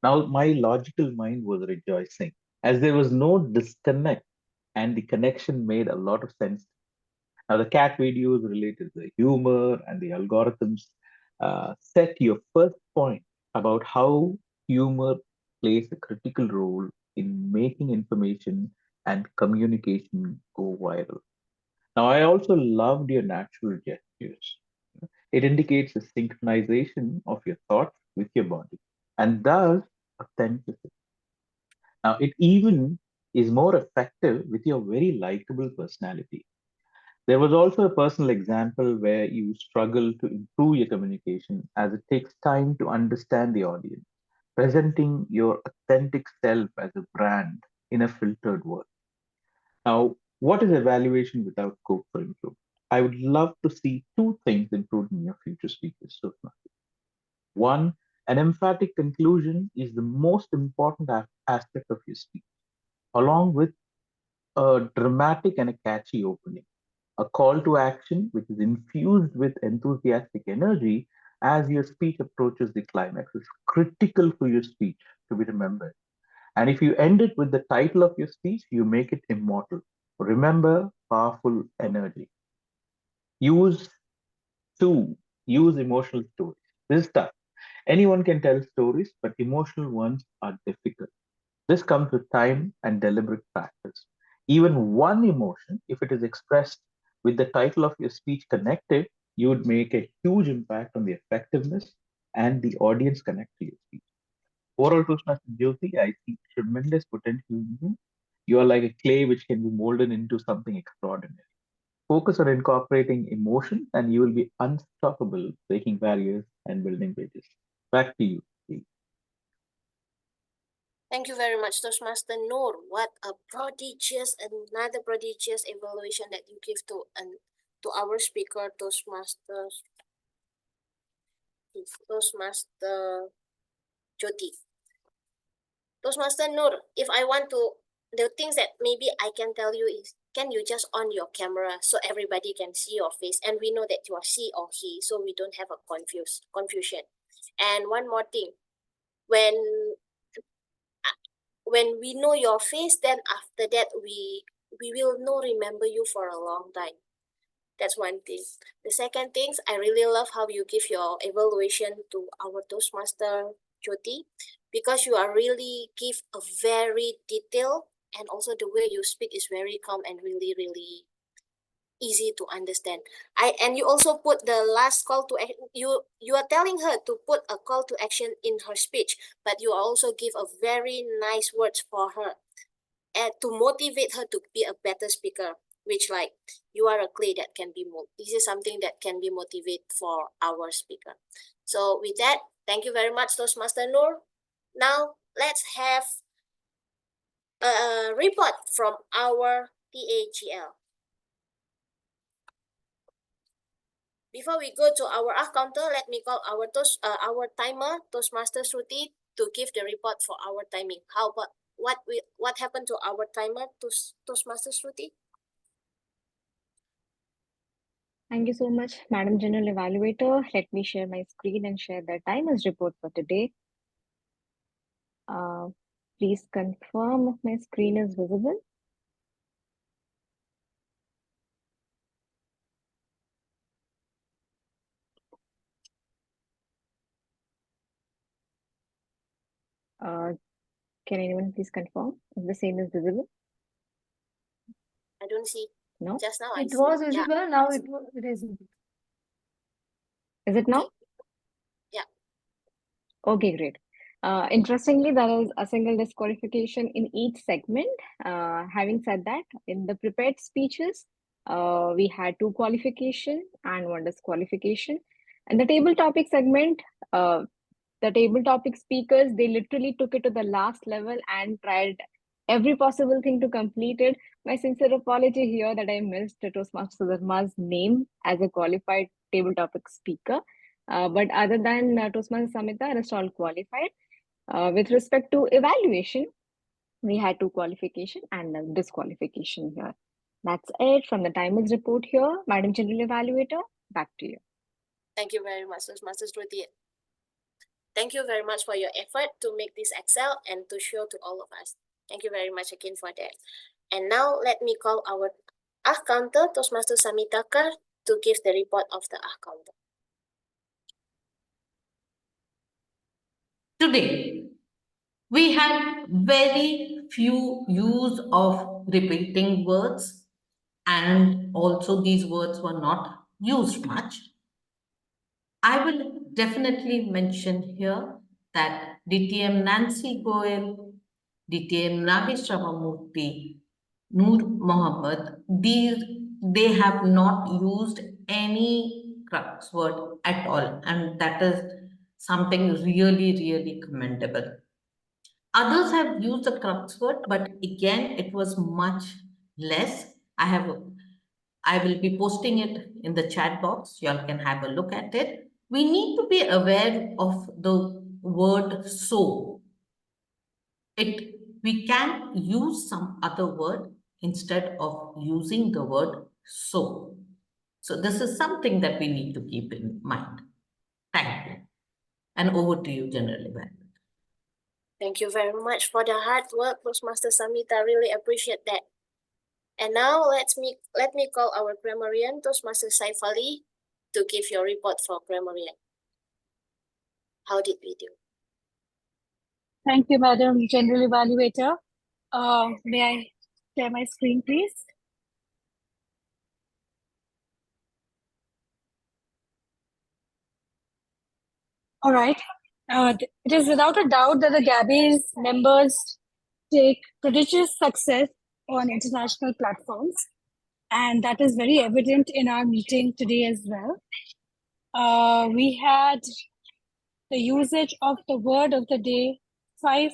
Now, my logical mind was rejoicing as there was no disconnect and the connection made a lot of sense. Now, the cat videos related to the humor and the algorithms set your first point about how humor plays a critical role in making information and communication go viral. Now, I also loved your natural gestures. It indicates a synchronization of your thoughts with your body and thus authenticity. Now, it even is more effective with your very likable personality. There was also a personal example where you struggle to improve your communication as it takes time to understand the audience, presenting your authentic self as a brand in a filtered world. Now, what is evaluation without scope for improvement? I would love to see two things improved in your future speeches. So, one, an emphatic conclusion is the most important aspect of your speech, along with a dramatic and a catchy opening. A call to action which is infused with enthusiastic energy as your speech approaches the climax is critical for your speech to be remembered. And if you end it with the title of your speech, you make it immortal. Remember powerful energy. Use use emotional stories. This is tough. Anyone can tell stories, but emotional ones are difficult. This comes with time and deliberate practice. Even one emotion, if it is expressed with the title of your speech connected, you would make a huge impact on the effectiveness and the audience connect to your speech. Overall, Toastmaster Jyothi, I see tremendous potential in you. You are like a clay which can be molded into something extraordinary. Focus on incorporating emotions and you will be unstoppable, breaking barriers and building bridges. Back to you. Steve. Thank you very much, Toastmaster Noor. What a prodigious, another prodigious evaluation that you give to our speaker, Toastmaster Jyothi. Toastmaster Noor, if I want to, the things that maybe I can tell you is, can you just on your camera so everybody can see your face and we know that you are she or he, so we don't have a confusion. And one more thing, when we know your face, then after that we will not remember you for a long time. That's one thing. The second thing, I really love how you give your evaluation to our Toastmaster Jyothi, because you are really give a very detailed, and also the way you speak is very calm and really, really easy to understand. And you also put the last call to action. You are telling her to put a call to action in her speech, but you also give a very nice words for her and to motivate her to be a better speaker, which like you are a clay that can be molded. This is something that can be motivated for our speaker. So with that, thank you very much, Toastmaster Noor. Now let's have a report from our TAGL. Before we go to our counter, let me call our timer, Toastmaster Smruti, to give the report for our timing. How about what happened to our timer, Toastmaster Smruti? Thank you so much, Madam General Evaluator. Let me share my screen and share the timers report for today. Please confirm if my screen is visible. Can anyone please confirm if the same is visible? I don't see. No? Just now It was visible, now it is. Is it now? Yeah. Okay, great. Interestingly, there is a single disqualification in each segment. Having said that, in the prepared speeches, we had 2 qualification and 1 disqualification. And the table topic segment, the table topic speakers, they literally took it to the last level and tried every possible thing to complete it. My sincere apology here that I missed Toastmaster Sudharma's name as a qualified table topic speaker. But other than Toastmaster Samita, rest all qualified. With respect to evaluation, we had 2 qualification and a disqualification here. That's it from the timer's report here. Madam General Evaluator, back to you. Thank you very much, Toastmasters Shruti. Thank you very much for your effort to make this excel and to show to all of us. Thank you very much again for that. And now let me call our counter, Toastmaster Samita Kar, to give the report of the counter. Today, we had very few use of repeating words, and also these words were not used much. I will definitely mention here that DTM Nancy Goel, DTM Nagesh Ramamurthy, Noor Mohammad, they have not used any crux word at all, and that is something really, really commendable. Others have used the crux word, but again, it was much less. I will be posting it in the chat box. Y'all can have a look at it. We need to be aware of the word so. We can use some other word instead of using the word so. So this is something that we need to keep in mind. Thank you. And over to you, General Evaluator. Thank you very much for the hard work, Toastmaster Samita. Really appreciate that. And now let me call our Grammarian, Toastmaster Shaifali, to give your report for Grammarian. How did we do? Thank you, Madam General Evaluator. May I share my screen, please? All right. It is without a doubt that the Gabbys members take prodigious success on international platforms, and that is very evident in our meeting today as well. We had the usage of the word of the day 5-6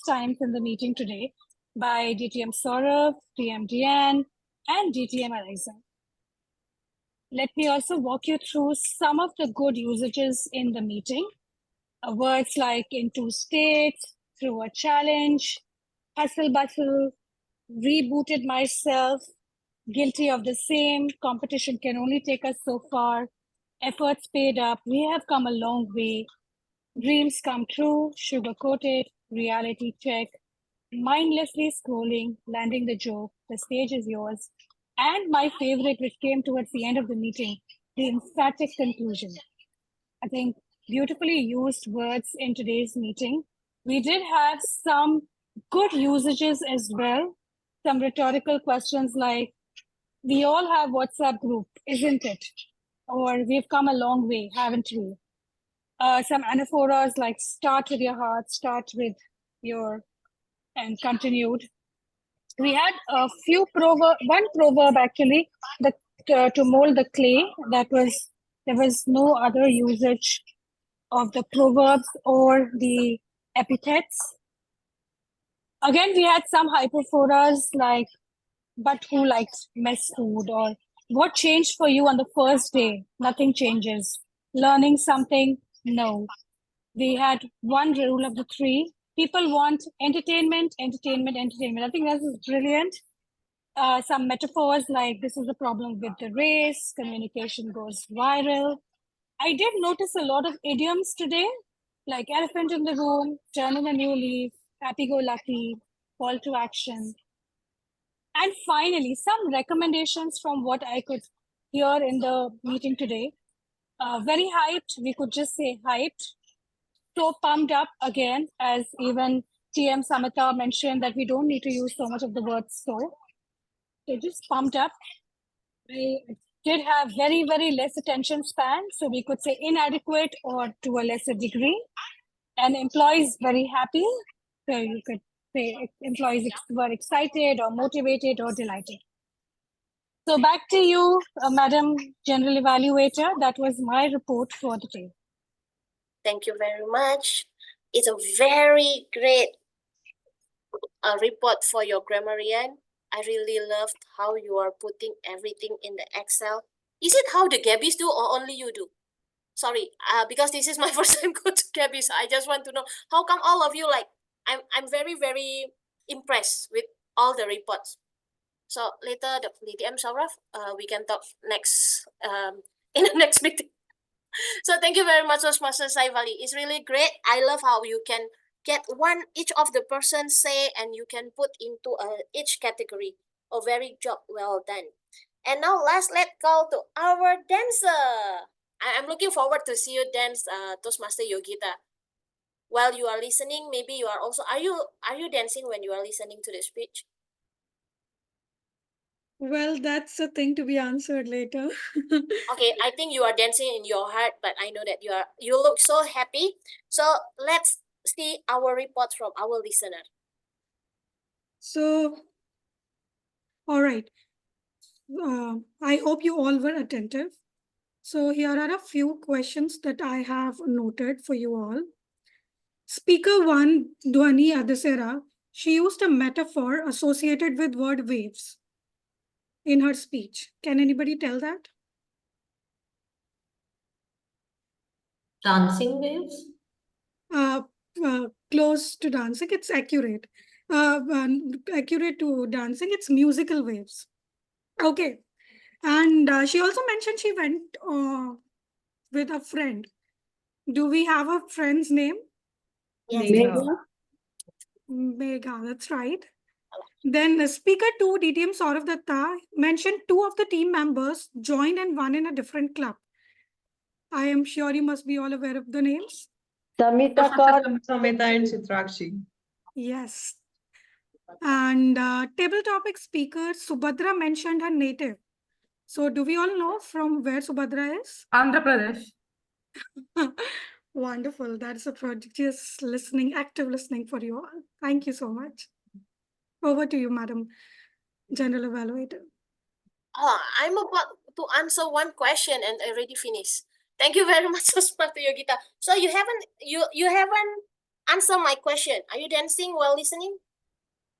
times in the meeting today by DTM Sourav, TM Diane, and DTM Eliza. Let me also walk you through some of the good usages in the meeting. Words like in 2 states, through a challenge, hustle bustle, rebooted myself, guilty of the same, competition can only take us so far, efforts paid up, we have come a long way, dreams come true, sugar-coated, reality check, mindlessly scrolling, landing the joke, the stage is yours, and my favorite, which came towards the end of the meeting, the emphatic conclusion. I think beautifully used words in today's meeting. We did have some good usages as well. Some rhetorical questions like, we all have WhatsApp group, isn't it? Or we've come a long way, haven't we? Some anaphoras like start with your heart, start with your, and continued. We had a few one proverb actually, to mold the clay. There was no other usage of the proverbs or the epithets. Again, we had some hyperphoras like, but who likes mess food? Or what changed for you on the first day? Nothing changes. Learning something? No. We had one rule of the 3. People want entertainment, entertainment, entertainment. I think this is brilliant. Some metaphors like this is the problem with the race, communication goes viral. I did notice a lot of idioms today, like elephant in the room, turning a new leaf, happy-go-lucky, call to action. And finally, some recommendations from what I could hear in the meeting today. Very hyped, we could just say hyped. So pumped up again, as even TM Samita mentioned that we don't need to use so much of the word so. So just pumped up. I did have very, very less attention span. So we could say inadequate or to a lesser degree. And employees very happy. So you could say employees were excited or motivated or delighted. So back to you, Madam General Evaluator. That was my report for the day. Thank you very much. It's a very great report for your grammarian. I really loved how you are putting everything in the Excel. Is it how the Gabbys do or only you do? Sorry, because this is my first time go to Gabbys. I just want to know how come all of you like. I'm very, very impressed with all the reports. So later, the DTM Sourav, we can talk next in the next meeting. So thank you very much, Toastmaster Shaifali. It's really great. I love how you can get each of the person say and you can put into each category. A very job well done. And now let's go to our dancer. I'm looking forward to see you dance, Toastmaster Yogita. While you are listening, maybe you are also are you dancing when you are listening to the speech? Well, that's a thing to be answered later. Okay, I think you are dancing in your heart, but I know that you look so happy. So let's see our report from our listener. So, all right. I hope you all were attentive. So here are a few questions that I have noted for you all. Speaker 1, Dhwani Adesara, she used a metaphor associated with word waves in her speech. Can anybody tell that? Dancing waves? Close to dancing, it's accurate. Accurate to dancing, it's musical waves. Okay. And she also mentioned she went with a friend. Do we have a friend's name? Yes. Megha, that's right. Then speaker 2, DTM Sourav Dutta, mentioned 2 of the team members joined and one in a different club. I am sure you must be all aware of the names. Samita Kar, Samita and Shrilakshmi. Yes. And table topic speaker Subhadra mentioned her native. So do we all know from where Subhadra is? Andhra Pradesh. Wonderful. That's a prodigious listening, active listening for you all. Thank you so much. Over to you, Madam General Evaluator. I'm about to answer one question and already finished. Thank you very much, Toastmaster Yogita. So you haven't answered my question. Are you dancing while listening?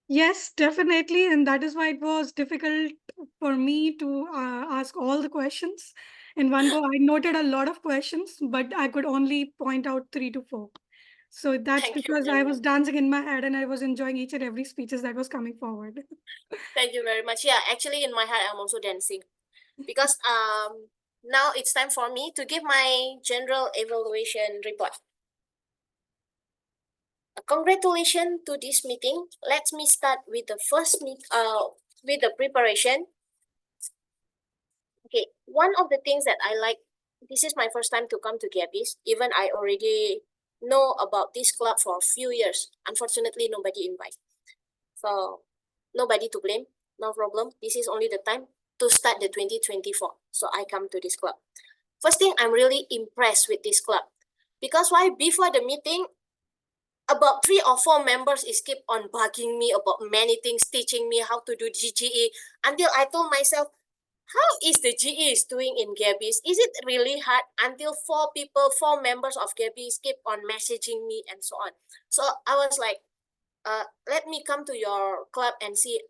Yes, definitely. And that is why it was difficult for me to ask all the questions in one go. I noted a lot of questions, but I could only point out 3 to 4. So that's because I was dancing in my head and I was enjoying each and every speeches that was coming forward. Thank you very much. Yeah, actually in my heart, I'm also dancing because now it's time for me to give my general evaluation report. Congratulations to this meeting. Let me start with the with the preparation. Okay, one of the things that I like, this is my first time to come to Gabbys. Even I already know about this club for a few years. Unfortunately, nobody invite. So nobody to blame, no problem. This is only the time to start the 2024. So I come to this club. First thing, I'm really impressed with this club. Because why? Before the meeting, about 3 or 4 members is keep on bugging me about many things, teaching me how to do GGE, until I told myself, how is the GE is doing in Gabbys? Is it really hard? Until 4 members of Gabbys keep on messaging me and so on. So I was like, let me come to your club and see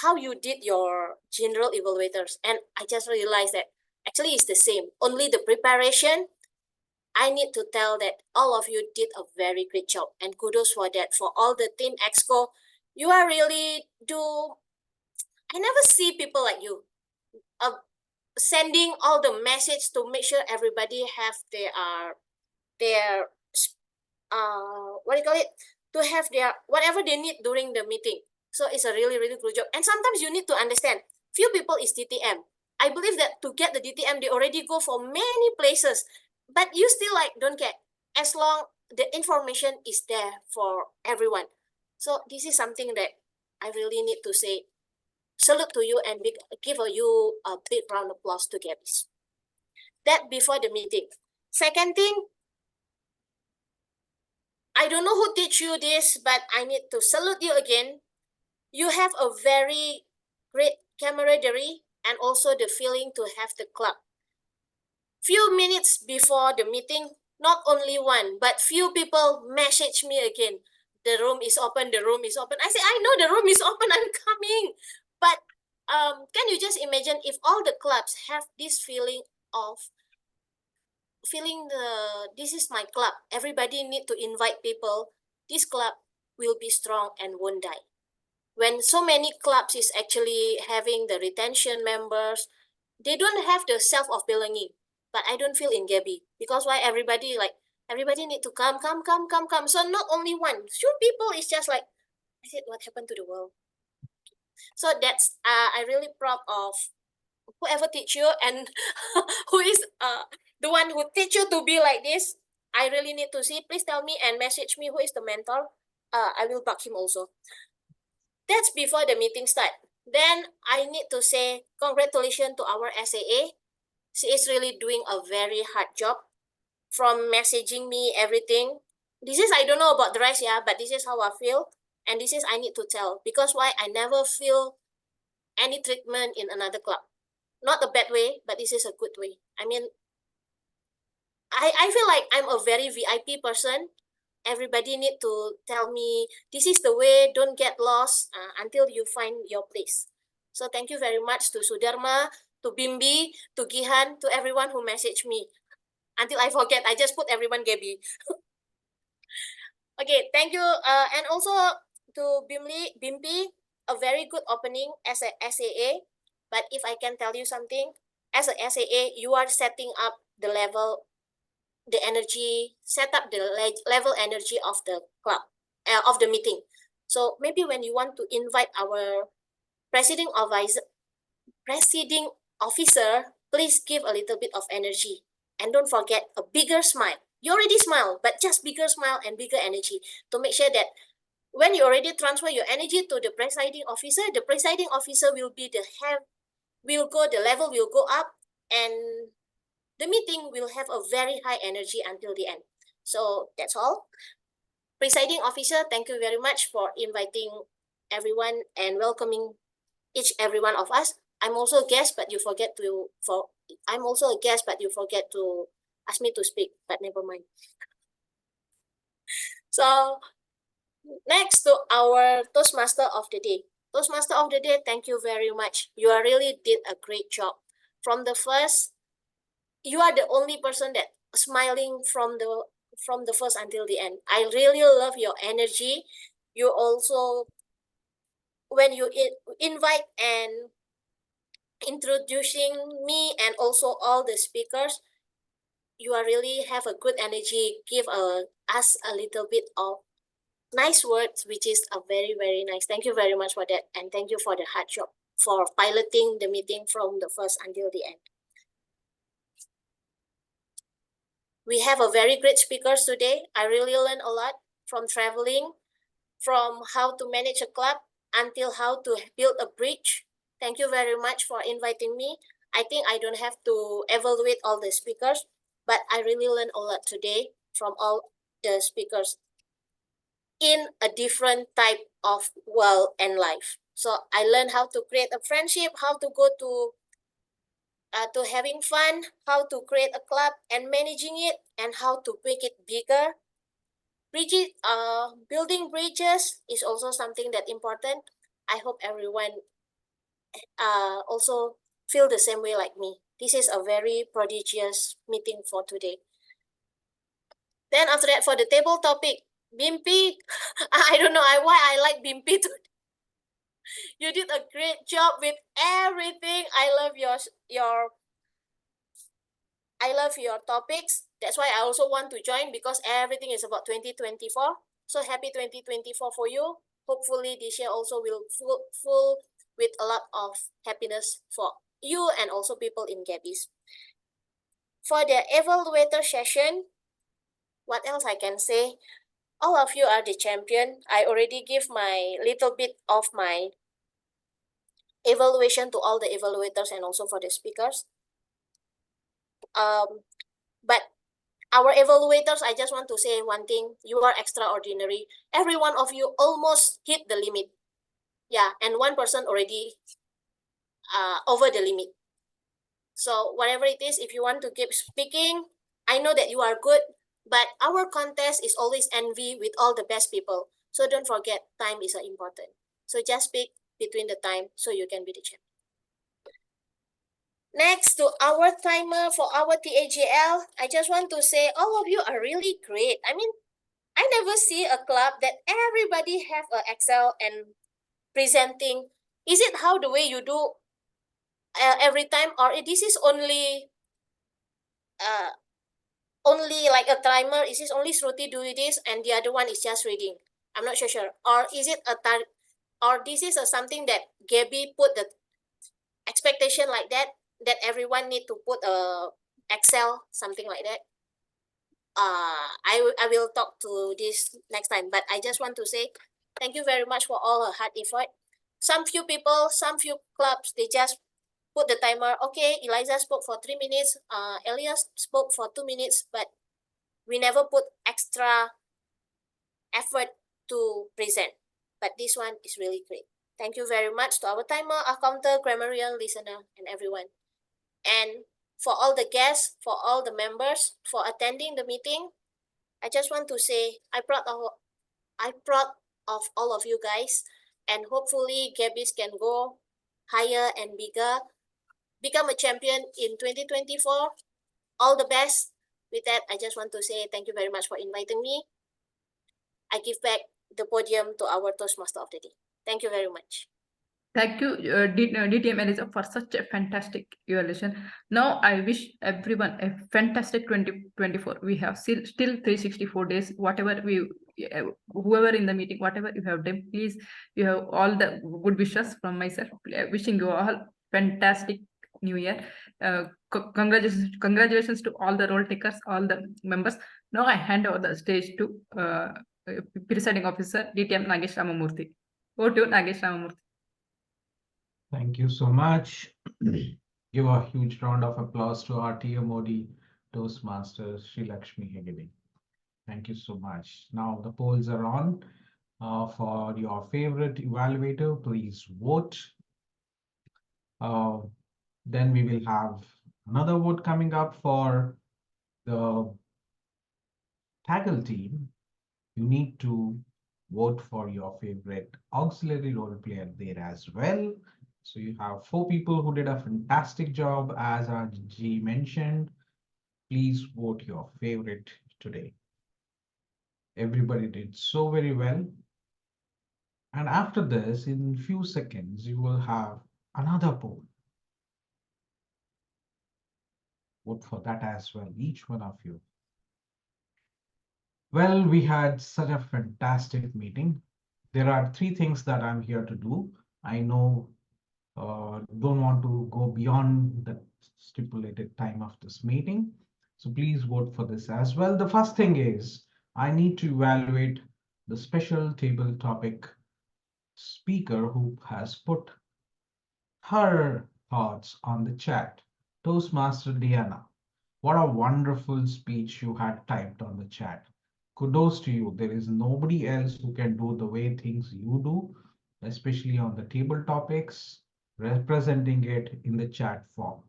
how you did your general evaluators. And I just realized that actually it's the same. Only the preparation, I need to tell that all of you did a very great job. And kudos for that. For all the team exco, you are really I never see people like you. Sending all the message to make sure everybody have their what do you call it, to have their whatever they need during the meeting. So it's a really good job. And sometimes you need to understand, few people is DTM. I believe that to get the DTM, they already go for many places, but you still like don't care as long the information is there for everyone. So this is something that I really need to say salute to you and give you a big round of applause to Gabbys. That before the meeting. Second thing, I don't know who teach you this, but I need to salute you again. You have a very great camaraderie and also the feeling to have the club. Few minutes before the meeting, not only one, but few people message me again. The room is open, the room is open. I say, I know the room is open, I'm coming. But can you just imagine if all the clubs have this feeling of this is my club, everybody need to invite people, this club will be strong and won't die. when so many clubs is actually having the retention members, they don't have the self of belonging. But I don't feel in Gabby because why everybody need to come. So not only one, two people is just like, I said, what happened to the world? So that's I really proud of whoever teach you and who is the one who teach you to be like this. I really need to see. Please tell me and message me who is the mentor. I will back him also. That's before the meeting start. Then I need to say congratulations to our SAA. She is really doing a very hard job from messaging me everything. This is, I don't know about the rest, yeah, but this is how I feel. And this is I need to tell. Because why? I never feel any treatment in another club. Not a bad way, but this is a good way. I mean, I feel like I'm a very VIP person. Everybody need to tell me, this is the way, don't get lost until you find your place. So thank you very much to Sudarma, to Bimbi, to Gihan, to everyone who messaged me. Until I forget, I just put everyone Gabby. Okay, thank you. And also to Bimpy, a very good opening as a SAA. But if I can tell you something, as a SAA, you are setting up the level, the energy, set up the level energy of the club, of the meeting. So maybe when you want to invite our presiding officer, please give a little bit of energy. And don't forget a bigger smile. You already smile, but just bigger smile and bigger energy to make sure that when you already transfer your energy to the presiding officer will be the the level will go up, and the meeting will have a very high energy until the end. So that's all. Presiding officer, thank you very much for inviting everyone and welcoming every one of us. I'm also a guest, but you forget to ask me to speak, but never mind. So next to our Toastmaster of the day. Toastmaster of the day, thank you very much. You really did a great job. From the first, you are the only person that smiling from the first until the end. I really love your energy. You also, when you invite and introducing me and also all the speakers, you are really have a good energy. Give us a little bit of nice words, which is a very, very nice. Thank you very much for that. And thank you for the hard job for piloting the meeting from the first until the end. We have a very great speakers today. I really learned a lot from traveling, from how to manage a club until how to build a bridge. Thank you very much for inviting me. I think I don't have to evaluate all the speakers, but I really learned a lot today from all the speakers in a different type of world and life. So I learned how to create a friendship, how to go to having fun, how to create a club and managing it, and how to make it bigger. Building bridges is also something that important. I hope everyone also feel the same way like me. This is a very prodigious meeting for today. Then after that, for the table topic, Bimpy, I don't know why I like Bimpy today. You did a great job with everything. I love your topics. That's why I also want to join, because everything is about 2024. So happy 2024 for you. Hopefully this year also will full with a lot of happiness for you and also people in Gabbys. For the evaluator session, what else I can say? All of you are the champion. I already give my little bit of my evaluation to all the evaluators and also for the speakers. But our evaluators, I just want to say one thing. You are extraordinary. Every one of you almost hit the limit. Yeah, and one person already over the limit. So whatever it is, if you want to keep speaking, I know that you are good, but our contest is always envy with all the best people. So don't forget, time is important. So just speak between the time so you can be the champion. Next to our timer for our TAGL, I just want to say all of you are really great. I mean, I never see a club that everybody have an Excel and presenting, is it how the way you do every time, or this is only like a timer? Is this only Shruti do this and the other one is just reading? I'm not so sure. Or is it or this is something that Gabby put the expectation like that everyone need to put a Excel, something like that. I will talk to this next time, but I just want to say thank you very much for all her hard effort. Some few people, some few clubs, they just put the timer. Okay, Eliza spoke for 3 minutes. Elias spoke for 2 minutes, but we never put extra effort to present. But this one is really great. Thank you very much to our timer, our counter, grammarian, listener, and everyone. And for all the guests, for all the members, for attending the meeting, I just want to say I'm proud of all of you guys, and hopefully Gabbys can go higher and bigger, become a champion in 2024. All the best. With that, I just want to say thank you very much for inviting me. I give back the podium to our Toastmaster of the day. Thank you very much. Thank you, DTM Eliza, for such a fantastic evaluation. Now I wish everyone a fantastic 2024. We have still 364 days. Whatever whoever in the meeting, whatever you have done, please, you have all the good wishes from myself. Wishing you all fantastic New Year. Congratulations to all the role takers, all the members. Now I hand over the stage to Presiding Officer DTM Nagesh Ramamurthy. Over to Nagesh Ramamurthy. Thank you so much. Give a huge round of applause to our TMOD Toastmasters, Shrilakshmi. Thank you so much. Now the polls are on. For your favorite evaluator, please vote. Then we will have another vote coming up for the TAGL team. You need to vote for your favorite auxiliary role player there as well. So you have 4 people who did a fantastic job, as our G mentioned. Please vote your favorite today. Everybody did so very well. And after this, in few seconds, you will have another poll. Vote for that as well, each one of you. Well, we had such a fantastic meeting. There are 3 things that I'm here to do. I know don't want to go beyond the stipulated time of this meeting. So please vote for this as well. The first thing is I need to evaluate the special table topic speaker who has put her thoughts on the chat. Toastmaster Diana, what a wonderful speech you had typed on the chat. Kudos to you. There is nobody else who can do the way things you do, especially on the table topics, representing it in the chat form.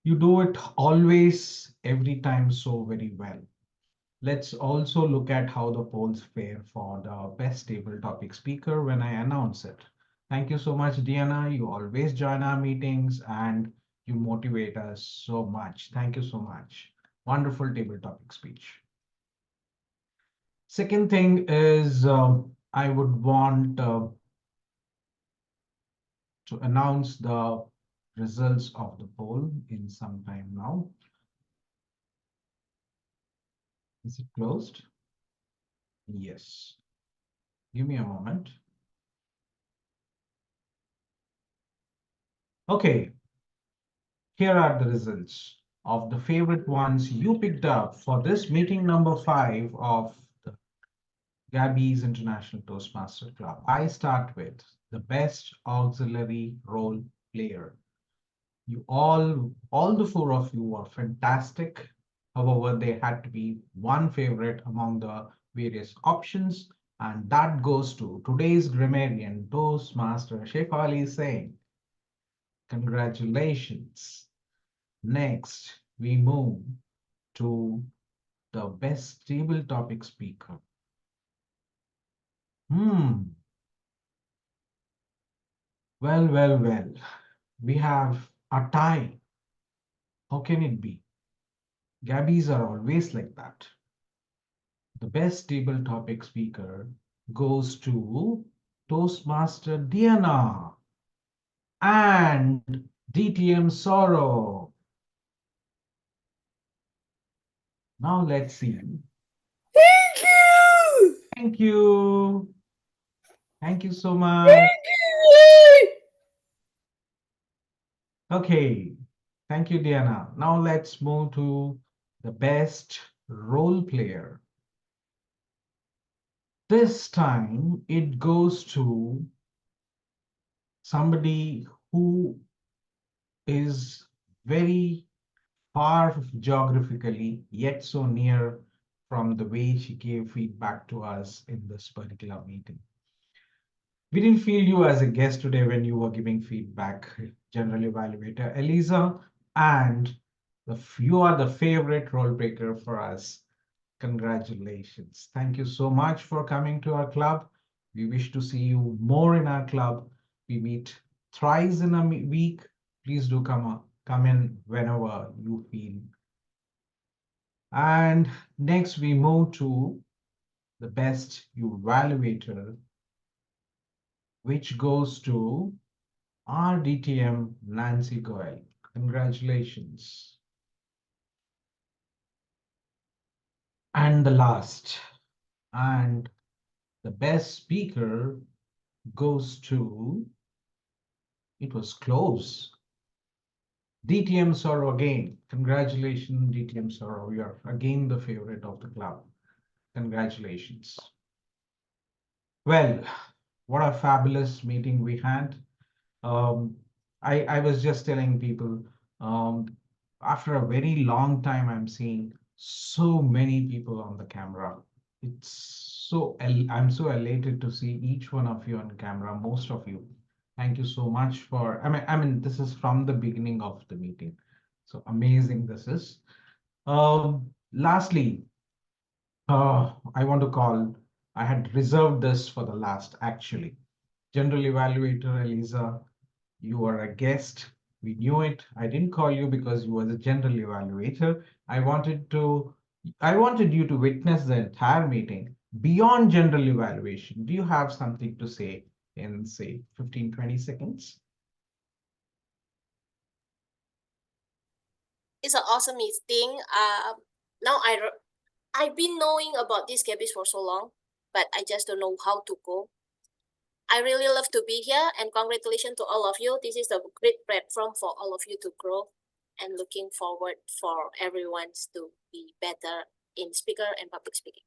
You do it always, every time so very well. Let's also look at how the polls fare for the best table topic speaker when I announce it. Thank you so much, Diana. You always join our meetings and you motivate us so much. Thank you so much. Wonderful table topic speech. Second thing is I would want to announce the results of the poll in some time now. Is it closed? Yes. Give me a moment. Okay. Here are the results of the favorite ones you picked up for this meeting number 5 of the Gabbys International Toastmaster Club. I start with the best auxiliary role player. You all the 4 of you are fantastic. However, there had to be one favorite among the various options, and that goes to today's grammarian Toastmaster Shaifali Singh. Congratulations. Next, we move to the best table topic speaker. Well. We have a tie. How can it be? Gabbys are always like that. The best table topic speaker goes to Toastmaster Diana, and DTM Sourav. Now let's see. Thank you. Thank you. Thank you so much. Thank you. Okay. Thank you, Diana. Now let's move to the best role player. This time it goes to somebody who is very far geographically, yet so near from the way she gave feedback to us in this particular meeting. We didn't feel you as a guest today when you were giving feedback, General Evaluator Eliza, and you are the favorite role breaker for us. Congratulations. Thank you so much for coming to our club. We wish to see you more in our club. We meet thrice in a week. Please do come in whenever you feel. And next we move to the best evaluator, which goes to our DTM Nancy Goel. Congratulations. And the last, and the best speaker goes to, it was close, DTM Sourav again. Congratulations, DTM Sourav. You're again the favorite of the club. Congratulations. Well, what a fabulous meeting we had. I was just telling people, after a very long time, I'm seeing so many people on the camera. I'm so elated to see each one of you on camera, most of you. Thank you so much for, I mean, this is from the beginning of the meeting. So amazing this is. Lastly, I want to call, I had reserved this for the last actually. General Evaluator Eliza, you are a guest. We knew it. I didn't call you because you were the general evaluator. I wanted you to witness the entire meeting beyond general evaluation. Do you have something to say in, say, 15, 20 seconds? It's an awesome meeting. Now I've been knowing about these Gabbys for so long, but I just don't know how to go. I really love to be here, and congratulations to all of you. This is a great platform for all of you to grow, and looking forward for everyone to be better in speaker and public speaking.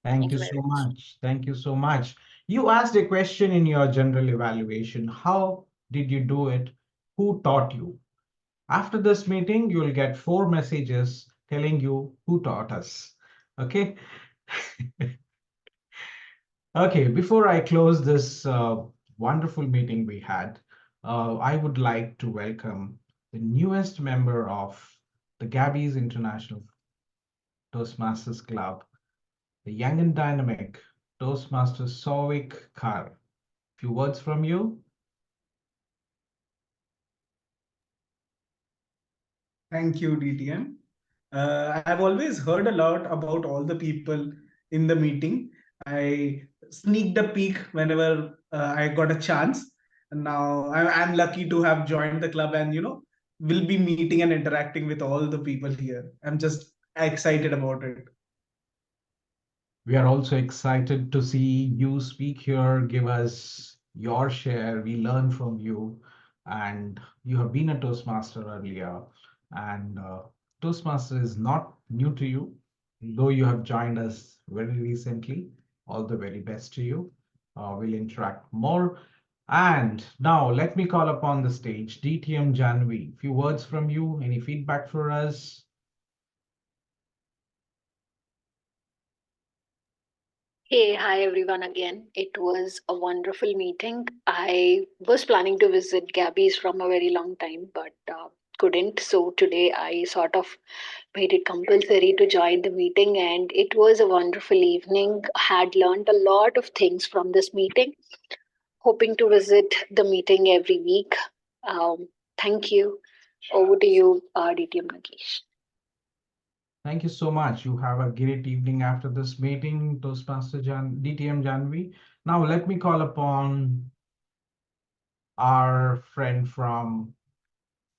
Thank you so much. Thank you so much. You asked a question in your general evaluation. How did you do it? Who taught you? After this meeting, you'll get 4 messages telling you who taught us. Okay. Okay, before I close this wonderful meeting we had, I would like to welcome the newest member of the Gabbys International Toastmasters Club, the young and dynamic Toastmaster Samita Kar. Few words from you. Thank you, DTM. I've always heard a lot about all the people in the meeting. I sneaked a peek whenever I got a chance. And now I'm lucky to have joined the club and, will be meeting and interacting with all the people here. I'm just excited about it. We are also excited to see you speak here, give us your share. We learn from you, and you have been a Toastmaster earlier, and Toastmaster is not new to you, though you have joined us very recently. All the very best to you. We'll interact more. And now let me call upon the stage DTM Janvi. Few words from you. Any feedback for us? Hey, hi everyone again. It was a wonderful meeting. I was planning to visit Gabbys from a very long time, but couldn't. So today I sort of made it compulsory to join the meeting, and it was a wonderful evening. Had learned a lot of things from this meeting. Hoping to visit the meeting every week. Thank you. Over to you, DTM Nagesh. Thank you so much. You have a great evening after this meeting, Toastmaster DTM Janvi. Now let me call upon our friend from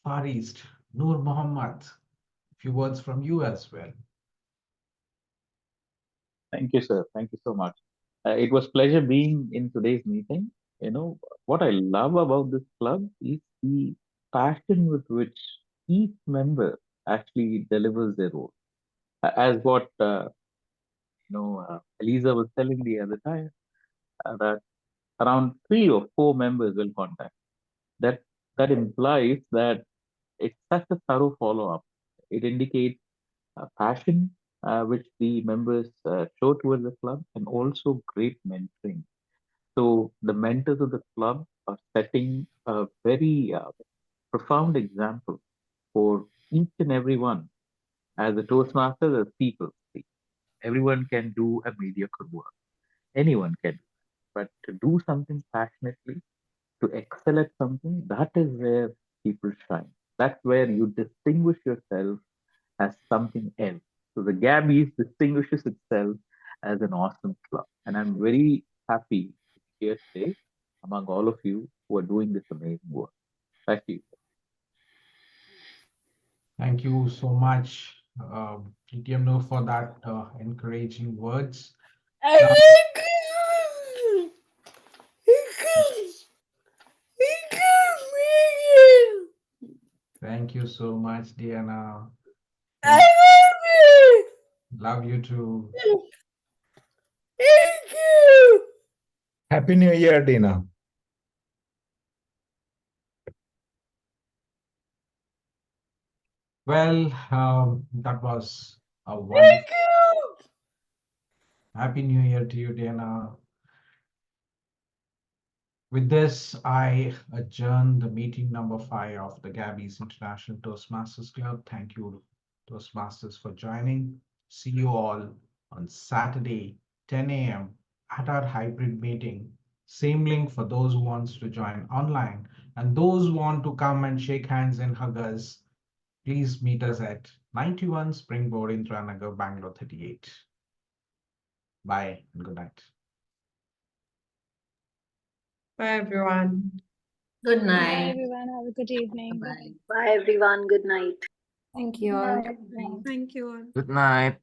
Far East, Noor Mohammad. A few words from you as well. Thank you, sir. Thank you so much. It was pleasure being in today's meeting. You know, what I love about this club is the passion with which each member actually delivers their role. As what Eliza was telling the other time, that around 3 or 4 members will contact. That implies that it's such a thorough follow-up. It indicates passion which the members show towards the club, and also great mentoring. So the mentors of the club are setting a very profound example for each and every one. As a Toastmaster, as people, see, everyone can do a mediocre work. Anyone can do that. But to do something passionately, to excel at something, that is where people shine. That's where you distinguish yourself as something else. So the Gabbys distinguishes itself as an awesome club. And I'm very happy to be here today among all of you who are doing this amazing work. Thank you. Thank you so much, TTM Noor, for that encouraging words. Now, thank you so much, Diana. Love you too. Happy New Year, Dina. Well, that was a wonderful. Happy New Year to you, Diana. With this, I adjourn the meeting number 5 of the Gabbys International Toastmasters Club. Thank you, Toastmasters, for joining. See you all on Saturday, 10 a.m. at our hybrid meeting. Same link for those who wants to join online, and those who want to come and shake hands and hug us. Please meet us at 91 Springboard Intranagar, Bangalore 38. Bye and good night. Bye, everyone. Good Bye, night. everyone. Have a good evening. Bye. Bye, everyone. Good night. Thank you all. Thank you all. Good night.